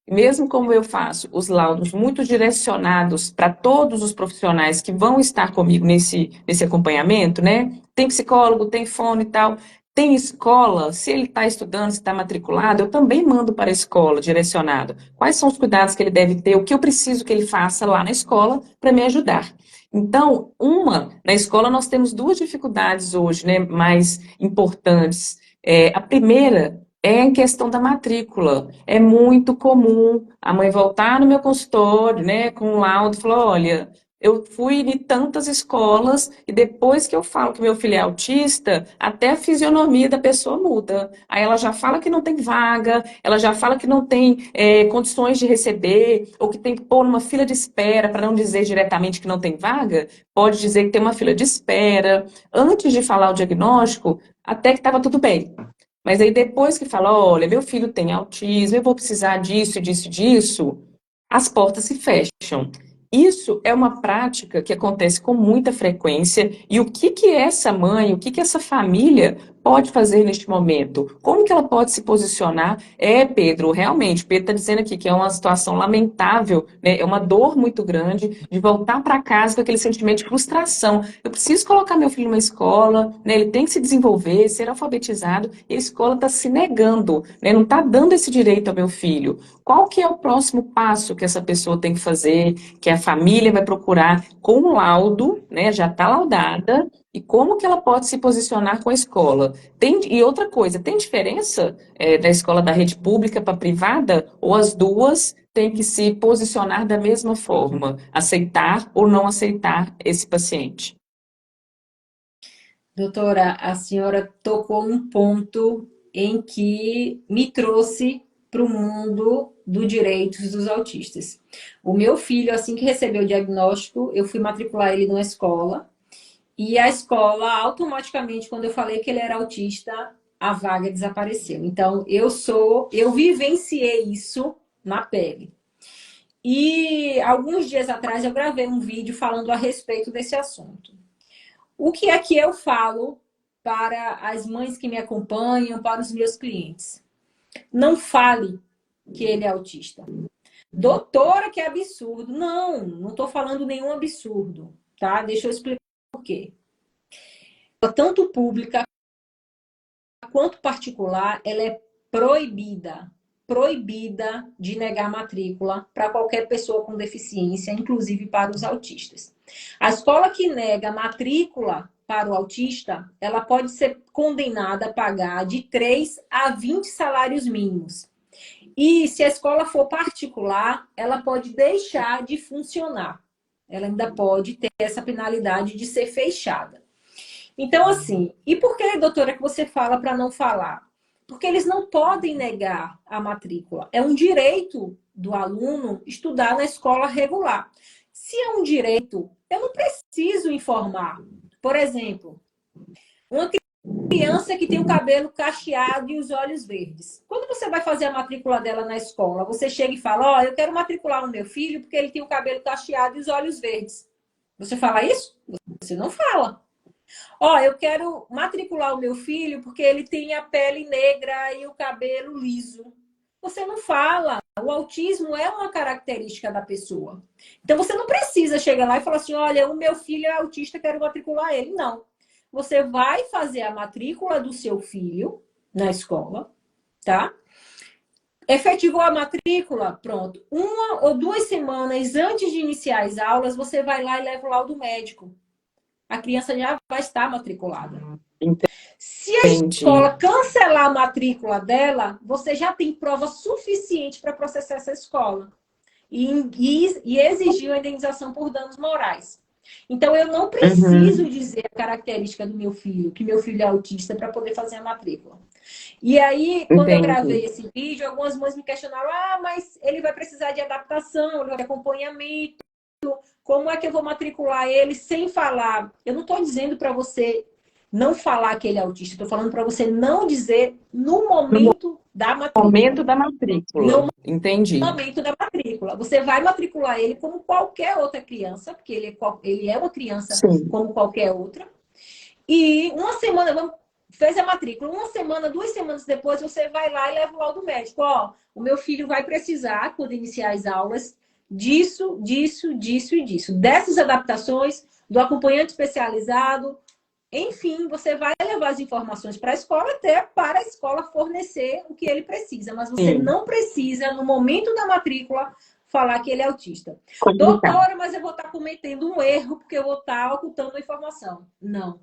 Mesmo como eu faço os laudos muito direcionados para todos os profissionais que vão estar comigo nesse acompanhamento, né? Tem psicólogo, tem fono e tal. Tem escola, se ele está estudando, se está matriculado, eu também mando para a escola direcionado. Quais são os cuidados que ele deve ter, o que eu preciso que ele faça lá na escola para me ajudar. Então, na escola nós temos duas dificuldades hoje, né, mais importantes. A primeira é em questão da matrícula. É muito comum a mãe voltar no meu consultório, né, com um laudo e falar, olha, eu fui em tantas escolas e depois que eu falo que meu filho é autista, até a fisionomia da pessoa muda. Aí ela já fala que não tem vaga, ela já fala que não tem condições de receber, ou que tem que pôr numa fila de espera, para não dizer diretamente que não tem vaga, pode dizer que tem uma fila de espera. Antes de falar o diagnóstico, até que estava tudo bem. Mas aí depois que fala, olha, meu filho tem autismo, eu vou precisar disso, disso, disso, as portas se fecham. Isso é uma prática que acontece com muita frequência e o que que essa mãe, o que que essa família pode fazer neste momento? Como que ela pode se posicionar? Pedro, realmente, Pedro está dizendo aqui que é uma situação lamentável, né? É uma dor muito grande de voltar para casa com aquele sentimento de frustração. Eu preciso colocar meu filho numa escola, né? Ele tem que se desenvolver, ser alfabetizado, e a escola está se negando, né? Não está dando esse direito ao meu filho. Qual que é o próximo passo que essa pessoa tem que fazer, que a família vai procurar com um laudo, né? Já está laudada, e como que ela pode se posicionar com a escola? E outra coisa, tem diferença da escola da rede pública para a privada? Ou as duas têm que se posicionar da mesma forma? Aceitar ou não aceitar esse paciente? Doutora, a senhora tocou um ponto em que me trouxe para o mundo dos direitos dos autistas. O meu filho, assim que recebeu o diagnóstico, eu fui matricular ele numa escola e a escola, automaticamente, quando eu falei que ele era autista, a vaga desapareceu. Então, eu vivenciei isso na pele. E alguns dias atrás eu gravei um vídeo falando a respeito desse assunto. O que é que eu falo para as mães que me acompanham, para os meus clientes? Não fale que ele é autista. Doutora, que absurdo. Não, não estou falando nenhum absurdo, tá? Deixa eu explicar por quê. Tanto pública quanto particular, ela é proibida de negar matrícula para qualquer pessoa com deficiência, inclusive para os autistas. A escola que nega matrícula para o autista, ela pode ser condenada a pagar de 3 a 20 salários mínimos. E se a escola for particular, ela pode deixar de funcionar. Ela ainda pode ter essa penalidade de ser fechada. Então, assim, e por que, doutora, que você fala para não falar? Porque eles não podem negar a matrícula. É um direito do aluno estudar na escola regular. Se é um direito, eu não preciso informar. Por exemplo, uma criança que tem o cabelo cacheado e os olhos verdes. Quando você vai fazer a matrícula dela na escola, você chega e fala, eu quero matricular o meu filho porque ele tem o cabelo cacheado e os olhos verdes. Você fala isso? Você não fala. Eu quero matricular o meu filho porque ele tem a pele negra e o cabelo liso. Você não fala. O autismo é uma característica da pessoa. Então você não precisa chegar lá e falar assim: olha, o meu filho é autista, quero matricular ele. Não. Você vai fazer a matrícula do seu filho na escola, tá? Efetivou a matrícula, pronto. 1 ou 2 semanas antes de iniciar as aulas, você vai lá e leva o laudo médico. A criança já vai estar matriculada. Se a Entendi. escola cancelar a matrícula dela, você já tem prova suficiente para processar essa escola e exigir a indenização por danos morais. Então, eu não preciso Uhum. dizer a característica do meu filho, que meu filho é autista, para poder fazer a matrícula. E aí, quando eu Entendi. gravei esse vídeo, algumas mães me questionaram: mas ele vai precisar de adaptação, ele vai ter acompanhamento. Como é que eu vou matricular ele sem falar? Eu não estou dizendo para você não falar que ele é autista. Estou falando para você não dizer no No momento da matrícula. momento da No matrícula. Entendi. momento da matrícula. Você vai matricular ele como qualquer outra criança, porque ele é uma criança Sim. como qualquer outra. E fez a matrícula. 1 semana, 2 semanas depois, você vai lá e leva o laudo médico. O meu filho vai precisar, quando iniciar as aulas, disso, disso, disso e disso. Dessas adaptações, do acompanhante especializado. Enfim, você vai levar as informações para a escola, até para a escola fornecer o que ele precisa. Mas você Sim. não precisa, no momento da matrícula, falar que ele é autista. Comunicar. Doutora, mas eu vou estar cometendo um erro porque eu vou estar ocultando a informação. Não.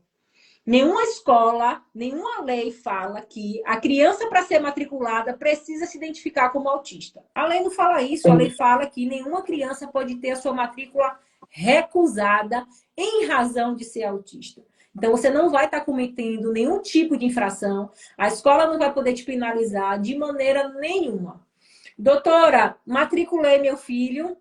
Nenhuma escola, nenhuma lei fala que a criança, para ser matriculada, precisa se identificar como autista. A lei não fala isso. A lei Entendi. fala que nenhuma criança pode ter a sua matrícula recusada em razão de ser autista. Então, você não vai estar cometendo nenhum tipo de infração. A escola não vai poder te penalizar de maneira nenhuma. Doutora, matriculei meu filho.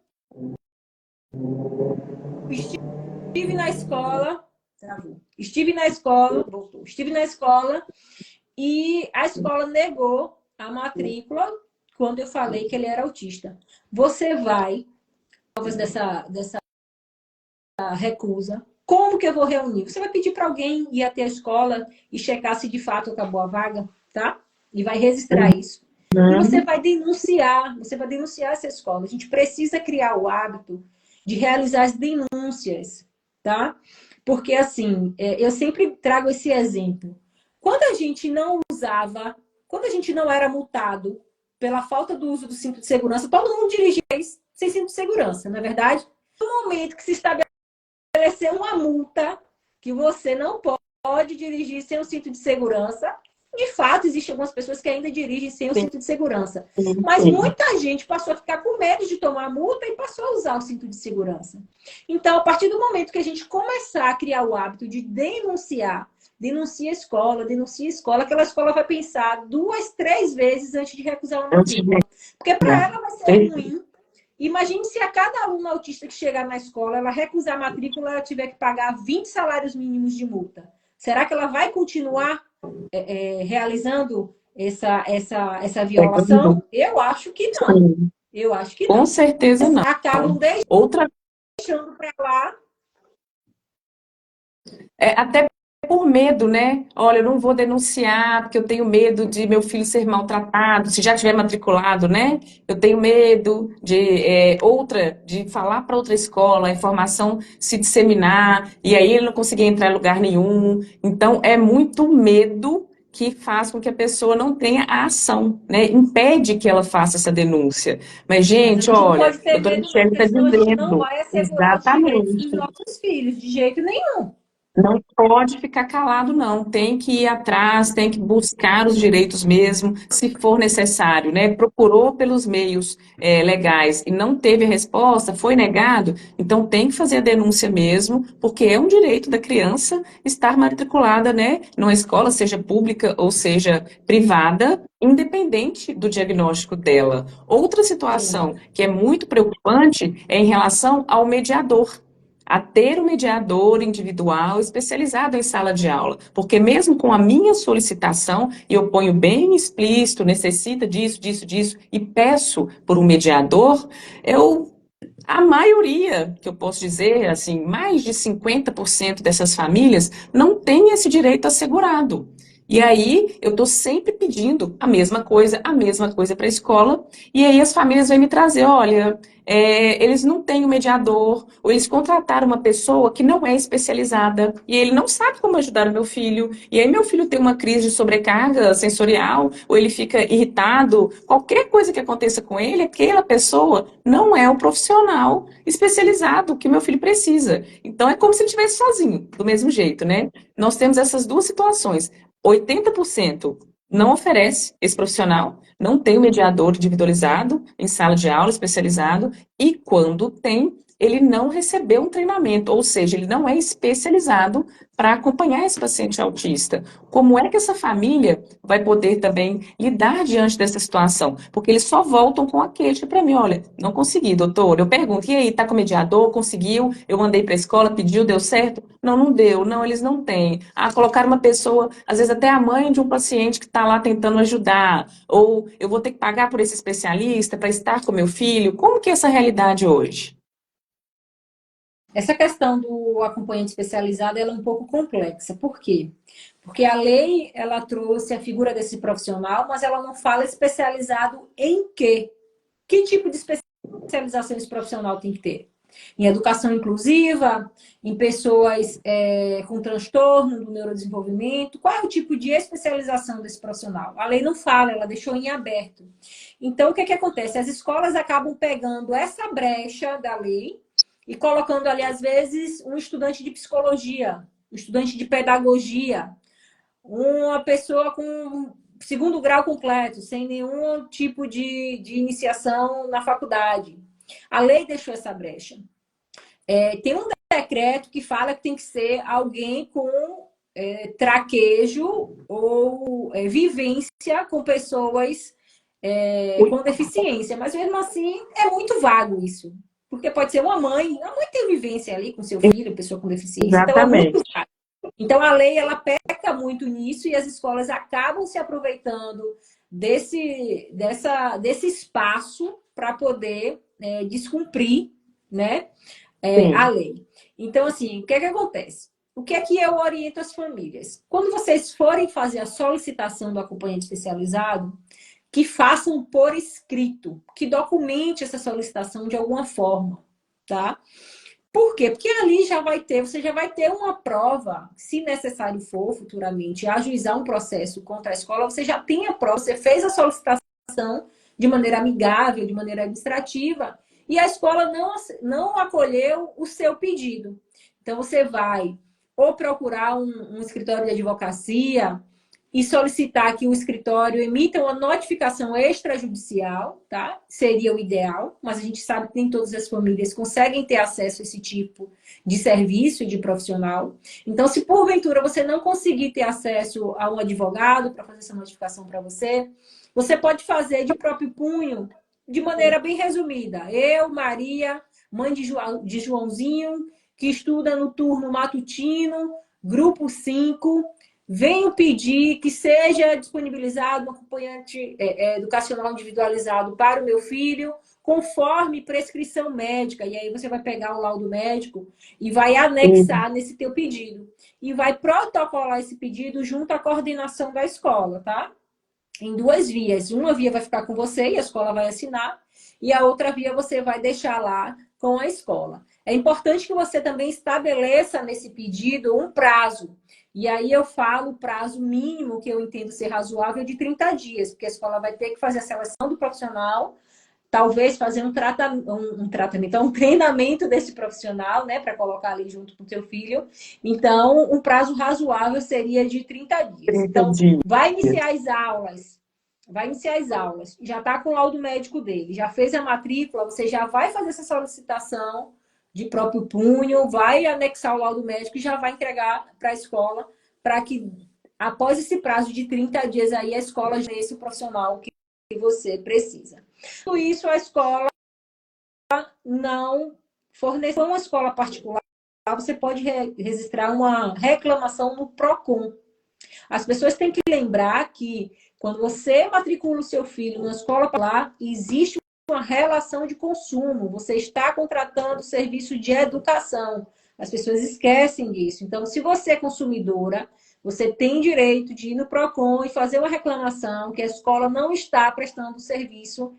Estive na escola. Travou. Estive na escola. Voltou. Estive na escola. E a escola negou a matrícula quando eu falei que ele era autista. Você vai, talvez dessa recusa, Como que eu vou reunir? Você vai pedir para alguém ir até a escola e checar se de fato acabou a vaga, tá? E vai registrar isso. E Uhum. você vai denunciar essa escola. A gente precisa criar o hábito de realizar as denúncias, tá? Porque, assim, eu sempre trago esse exemplo. Quando a gente não usava, quando a gente não era multado pela falta do uso do cinto de segurança, todo mundo dirigia sem cinto de segurança, não é verdade? No momento que se estabelecer uma multa que você não pode dirigir sem o cinto de segurança, de fato, existem algumas pessoas que ainda dirigem sem o Sim, cinto de segurança. sim, Mas sim. muita gente passou a ficar com medo de tomar multa e passou a usar o cinto de segurança. Então, a partir do momento que a gente começar a criar o hábito de denunciar, denuncia a escola, aquela escola vai pensar 2, 3 vezes antes de recusar uma Antes de matrícula. Porque para ela vai ser ter- ruim. Imagine se a cada aluno autista que chegar na escola, ela recusar a matrícula, ela tiver que pagar 20 salários mínimos de multa. Será que ela vai continuar realizando essa pegando, violação? Eu acho que não. sim. Eu acho que Com não. certeza não. Acabam Outra deixando para lá. até por medo, né? Olha, eu não vou denunciar porque eu tenho medo de meu filho ser maltratado, se já tiver matriculado, né? Eu tenho medo de de falar para outra escola, a informação se disseminar e aí ele não conseguir entrar em lugar nenhum. Então, é muito medo que faz com que a pessoa não tenha a ação, né? Impede que ela faça essa denúncia. Mas, Mas a gente, gente não olha, pode ter a doutora medo, não, Michelle porque está senão a gente não dizendo vai assegurar os direitos exatamente. dos nossos filhos, de jeito nenhum. Não pode ficar calado, não. Tem que ir atrás, tem que buscar os direitos mesmo, se for necessário, né? Procurou pelos meios legais e não teve a resposta, foi negado, então tem que fazer a denúncia mesmo, porque é um direito da criança estar matriculada, né? Numa escola, seja pública ou seja privada, independente do diagnóstico dela. Outra Sim. situação que é muito preocupante é em relação ao mediador a ter um mediador individual especializado em sala de aula, porque mesmo com a minha solicitação, e eu ponho bem explícito, necessita disso, disso, disso, e peço por um mediador, a maioria, que eu posso dizer, assim, mais de 50% dessas famílias não tem esse direito assegurado. E aí, eu estou sempre pedindo a mesma coisa para a escola, e aí as famílias vêm me trazer, olha, eles não têm um mediador, ou eles contrataram uma pessoa que não é especializada, e ele não sabe como ajudar o meu filho, e aí meu filho tem uma crise de sobrecarga sensorial, ou ele fica irritado, qualquer coisa que aconteça com ele, aquela pessoa não é o profissional especializado que o meu filho precisa. Então é como se ele estivesse sozinho, do mesmo jeito, né? Nós temos essas duas situações. 80% não oferece esse profissional, não tem o mediador individualizado em sala de aula especializado, e quando tem, ele não recebeu um treinamento, ou seja, ele não é especializado para acompanhar esse paciente autista. Como é que essa família vai poder também lidar diante dessa situação? Porque eles só voltam com a queixa para mim, olha, não consegui, doutor. Eu pergunto, e aí, tá com mediador? Conseguiu? Eu mandei para a escola, pediu, deu certo? Não, não deu. Não, eles não têm. Ah, colocaram uma pessoa, às vezes até a mãe de um paciente que está lá tentando ajudar. Ou eu vou ter que pagar por esse especialista para estar com meu filho. Como que é essa realidade hoje? Essa questão do acompanhante especializado ela é um pouco complexa. Por quê? Porque a lei ela trouxe a figura desse profissional, mas ela não fala especializado em quê? Que tipo de especialização esse profissional tem que ter? Em educação inclusiva, em pessoas com transtorno do neurodesenvolvimento, qual é o tipo de especialização desse profissional? A lei não fala, ela deixou em aberto. Então, o que acontece? As escolas acabam pegando essa brecha da lei e colocando ali, às vezes, um estudante de psicologia, um estudante de pedagogia, uma pessoa com segundo grau completo, sem nenhum tipo de iniciação na faculdade. A lei deixou essa brecha. Tem um decreto que fala que tem que ser alguém com traquejo ou vivência com pessoas com deficiência, mas mesmo assim é muito vago isso. Porque pode ser uma mãe, a mãe tem vivência ali com seu filho, pessoa com deficiência, então é muito Exatamente. vago. Então a lei ela peca muito nisso e as escolas acabam se aproveitando desse espaço para poder descumprir, né, a Sim. lei. Então, assim, o que é que acontece? O que é que eu oriento as famílias? Quando vocês forem fazer a solicitação do acompanhante especializado, que façam por escrito, que documente essa solicitação de alguma forma, tá? Por quê? Porque ali você já vai ter uma prova, se necessário for futuramente, ajuizar um processo contra a escola, você já tem a prova, você fez a solicitação de maneira amigável, de maneira administrativa, e a escola não acolheu o seu pedido. Então, você vai ou procurar um escritório de advocacia e solicitar que o escritório emita uma notificação extrajudicial, tá? Seria o ideal, mas a gente sabe que nem todas as famílias conseguem ter acesso a esse tipo de serviço de profissional. Então, se porventura você não conseguir ter acesso a um advogado para fazer essa notificação para você, você pode fazer de próprio punho, de maneira bem resumida. Eu, Maria, mãe de Joãozinho, que estuda no turno matutino, grupo 5, venho pedir que seja disponibilizado um acompanhante educacional individualizado para o meu filho, conforme prescrição médica. E aí você vai pegar o laudo médico e vai anexar nesse teu pedido. E vai protocolar esse pedido junto à coordenação da escola, tá? Em duas vias. Uma via vai ficar com você e a escola vai assinar. E a outra via você vai deixar lá com a escola. É importante que você também estabeleça nesse pedido um prazo. E aí eu falo o prazo mínimo que eu entendo ser razoável de 30 dias, porque a escola vai ter que fazer a seleção do profissional, talvez fazer um treinamento desse profissional, né, para colocar ali junto com o teu filho. Então, um prazo razoável seria de 30 dias. Então, vai iniciar as aulas. Já está com o laudo médico dele, já fez a matrícula, você já vai fazer essa solicitação de próprio punho, vai anexar o laudo médico e já vai entregar para a escola, para que, após esse prazo de 30 dias aí, a escola já esse profissional que você precisa. Por isso, a escola não forneceu uma escola particular, você pode registrar uma reclamação no PROCON. As pessoas têm que lembrar que quando você matricula o seu filho numa escola particular, existe uma relação de consumo. Você está contratando serviço de educação. As pessoas esquecem disso. Então, se você é consumidora, você tem direito de ir no PROCON e fazer uma reclamação que a escola não está prestando o serviço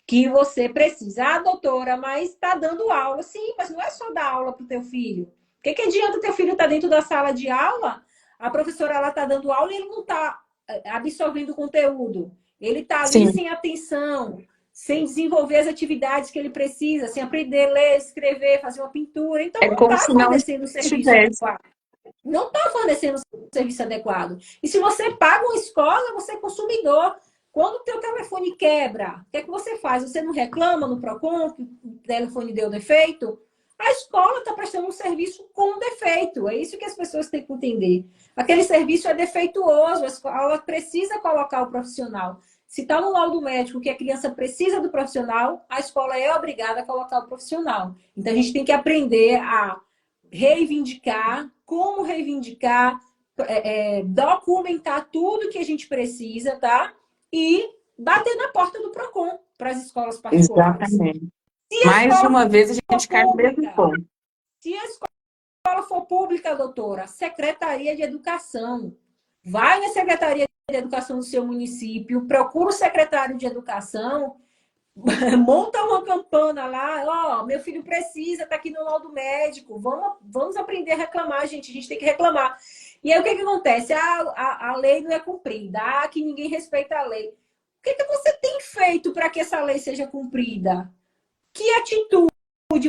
que você precisa. Ah, doutora, mas está dando aula. Sim, mas não é só dar aula para o teu filho. O que adianta o teu filho estar dentro da sala de aula, a professora está dando aula e ele não está absorvendo o conteúdo. Ele está ali sem atenção, sem desenvolver as atividades que ele precisa, sem aprender a ler, escrever, fazer uma pintura. Então, não está fornecendo o serviço adequado. Não está fornecendo o serviço adequado. E se você paga uma escola, você é consumidor. Quando o teu telefone quebra, o que é que você faz? Você não reclama no PROCON que o telefone deu defeito? A escola está prestando um serviço com defeito. É isso que as pessoas têm que entender. Aquele serviço é defeituoso, a escola precisa colocar o profissional. Se está no laudo médico que a criança precisa do profissional, a escola é obrigada a colocar o profissional. Então, a gente tem que aprender a reivindicar, como reivindicar, documentar tudo que a gente precisa, tá? E bater na porta do PROCON para as escolas particulares. Exatamente. Mais uma vez, a gente cai no mesmo ponto. Se a escola for pública, doutora, Secretaria de Educação. Vai na Secretaria de Educação do seu município, procura o secretário de Educação, monta uma campana lá, ó, meu filho precisa, tá aqui no laudo médico, vamos aprender a reclamar, gente, a gente tem que reclamar. E aí o que acontece? A lei não é cumprida, que ninguém respeita a lei. O que você tem feito para que essa lei seja cumprida? Que atitude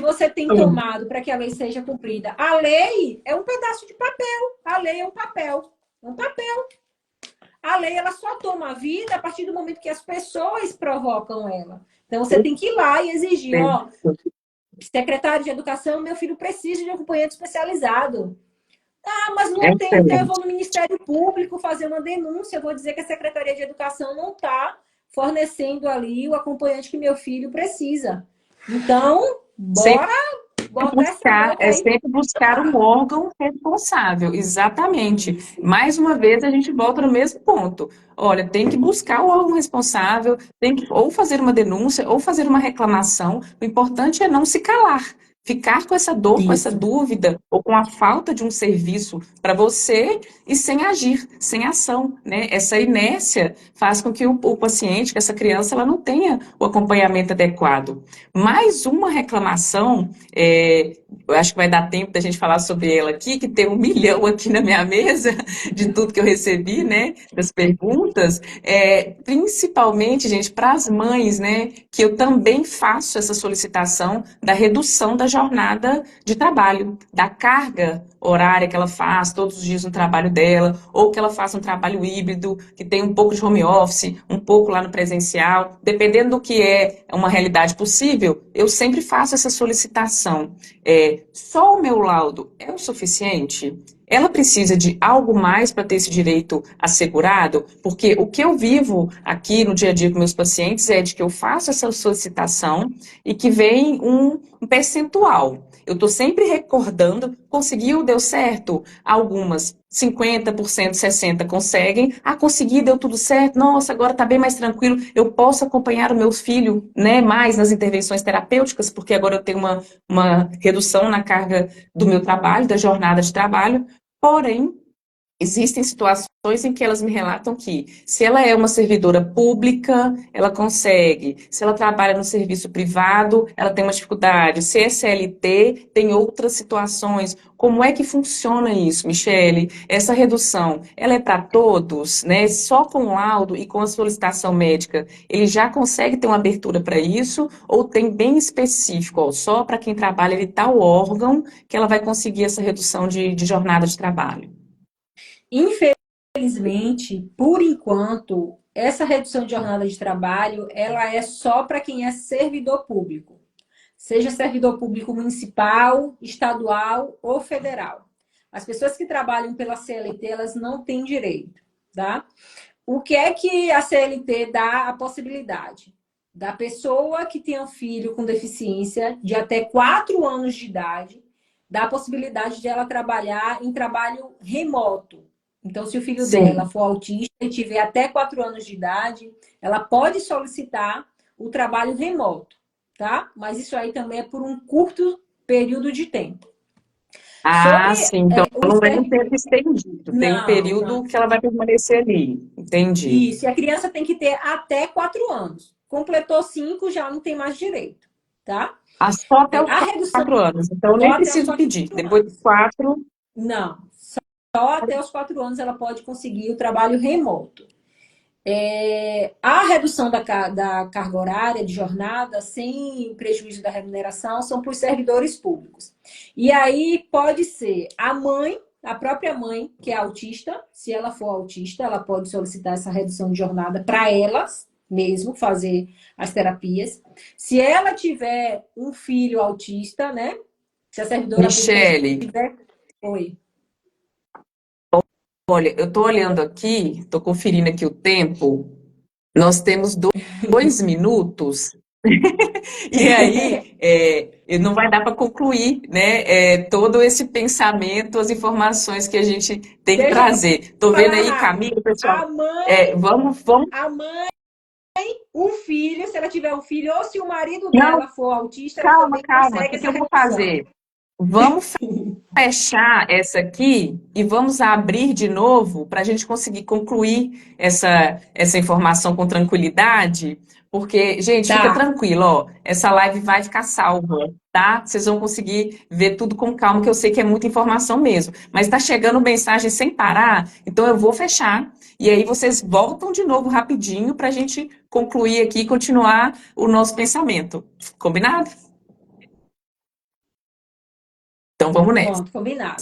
você tem tomado para que a lei seja cumprida? A lei é um pedaço de papel. A lei é um papel. É um papel. A lei ela só toma vida a partir do momento que as pessoas provocam ela. Então você tem que ir lá e exigir, ó, secretário de Educação, meu filho precisa de um acompanhante especializado. Ah, mas não tem, então eu vou no Ministério Público fazer uma denúncia, eu vou dizer que a Secretaria de Educação não está fornecendo ali o acompanhante que meu filho precisa. Então, bora sempre buscar um órgão responsável, exatamente. Mais uma vez, a gente volta no mesmo ponto. Olha, tem que buscar o órgão responsável, tem que ou fazer uma denúncia, ou fazer uma reclamação. O importante é não se calar. ficar com essa dor, com essa Isso. dúvida, ou com a falta de um serviço para você e sem agir, sem ação, né? Essa inércia faz com que o paciente, que essa criança, ela não tenha o acompanhamento adequado. Mais uma reclamação, eu acho que vai dar tempo da gente falar sobre ela aqui, que tem 1 milhão aqui na minha mesa, de tudo que eu recebi, né? Das perguntas, principalmente, gente, para as mães, né? Que eu também faço essa solicitação da redução da jornada de trabalho, da carga horária que ela faz todos os dias no trabalho dela, ou que ela faça um trabalho híbrido, que tem um pouco de home office, um pouco lá no presencial, dependendo do que é uma realidade possível, eu sempre faço essa solicitação. Só o meu laudo é o suficiente? Ela precisa de algo mais para ter esse direito assegurado? Porque o que eu vivo aqui no dia a dia com meus pacientes é de que eu faço essa solicitação e que vem um percentual. Eu estou sempre recordando, conseguiu, deu certo? Algumas 50%, 60% conseguem. Ah, consegui, deu tudo certo. Nossa, agora está bem mais tranquilo. Eu posso acompanhar o meu filho, né, mais nas intervenções terapêuticas, porque agora eu tenho uma redução na carga do meu trabalho, da jornada de trabalho. Porém, existem situações em que elas me relatam que, se ela é uma servidora pública, ela consegue. Se ela trabalha no serviço privado, ela tem uma dificuldade. Se é CLT, tem outras situações. Como é que funciona isso, Michele? Essa redução, ela é para todos, né? Só com o laudo e com a solicitação médica, ele já consegue ter uma abertura para isso? Ou tem bem específico, ó, só para quem trabalha em tal órgão que ela vai conseguir essa redução de jornada de trabalho? Infelizmente, por enquanto, essa redução de jornada de trabalho, ela é só para quem é servidor público. Seja servidor público municipal, estadual ou federal. As pessoas que trabalham pela CLT, elas não têm direito, tá? O que é que a CLT dá a possibilidade? Da pessoa que tem um filho com deficiência de até 4 anos de idade, dá a possibilidade de ela trabalhar em trabalho remoto. Então, se o filho dela Sim. for autista e tiver até 4 anos de idade, ela pode solicitar o trabalho remoto, tá? Mas isso aí também é por um curto período de tempo. Ah, Sobre sim. Então o não é um servi... tempo estendido. Tem um Não, não. período que ela vai permanecer ali. Entendi. Isso, e a criança tem que ter até 4 anos. Completou 5, já não tem mais direito, tá? Ah, só até os A redução 4 anos. Então eu só nem até os preciso 4 pedir. Depois dos anos. 4. Não, só até os 4 anos ela pode conseguir o trabalho remoto. A redução da carga horária de jornada, sem prejuízo da remuneração, são para os servidores públicos. E aí pode ser a mãe, a própria mãe, que é autista, se ela for autista, ela pode solicitar essa redução de jornada para elas mesmo fazer as terapias. Se ela tiver um filho autista, né? Se a servidora pública Michele, tiver. Oi. olha, eu estou olhando aqui, estou conferindo aqui o tempo. Nós temos 2 minutos. E aí, não vai dar para concluir, né, todo esse pensamento, as informações que a gente tem que Deixa eu trazer. Estou vendo falar aí, rápido. Camila, pessoal. A mãe, Vamos. a mãe, o filho, se ela tiver um filho, ou se o marido Não, dela for autista, ela calma, também calma. O consegue que que essa eu vou redução. fazer? Vamos fechar essa aqui e vamos abrir de novo para a gente conseguir concluir essa informação com tranquilidade, porque, gente, fica Tá. tranquilo, ó, essa live vai ficar salva, tá? Vocês vão conseguir ver tudo com calma, que eu sei que é muita informação mesmo, mas está chegando mensagem sem parar, então eu vou fechar e aí vocês voltam de novo rapidinho para a gente concluir aqui e continuar o nosso pensamento. Combinado? Então vamos nessa. Pronto, combinado.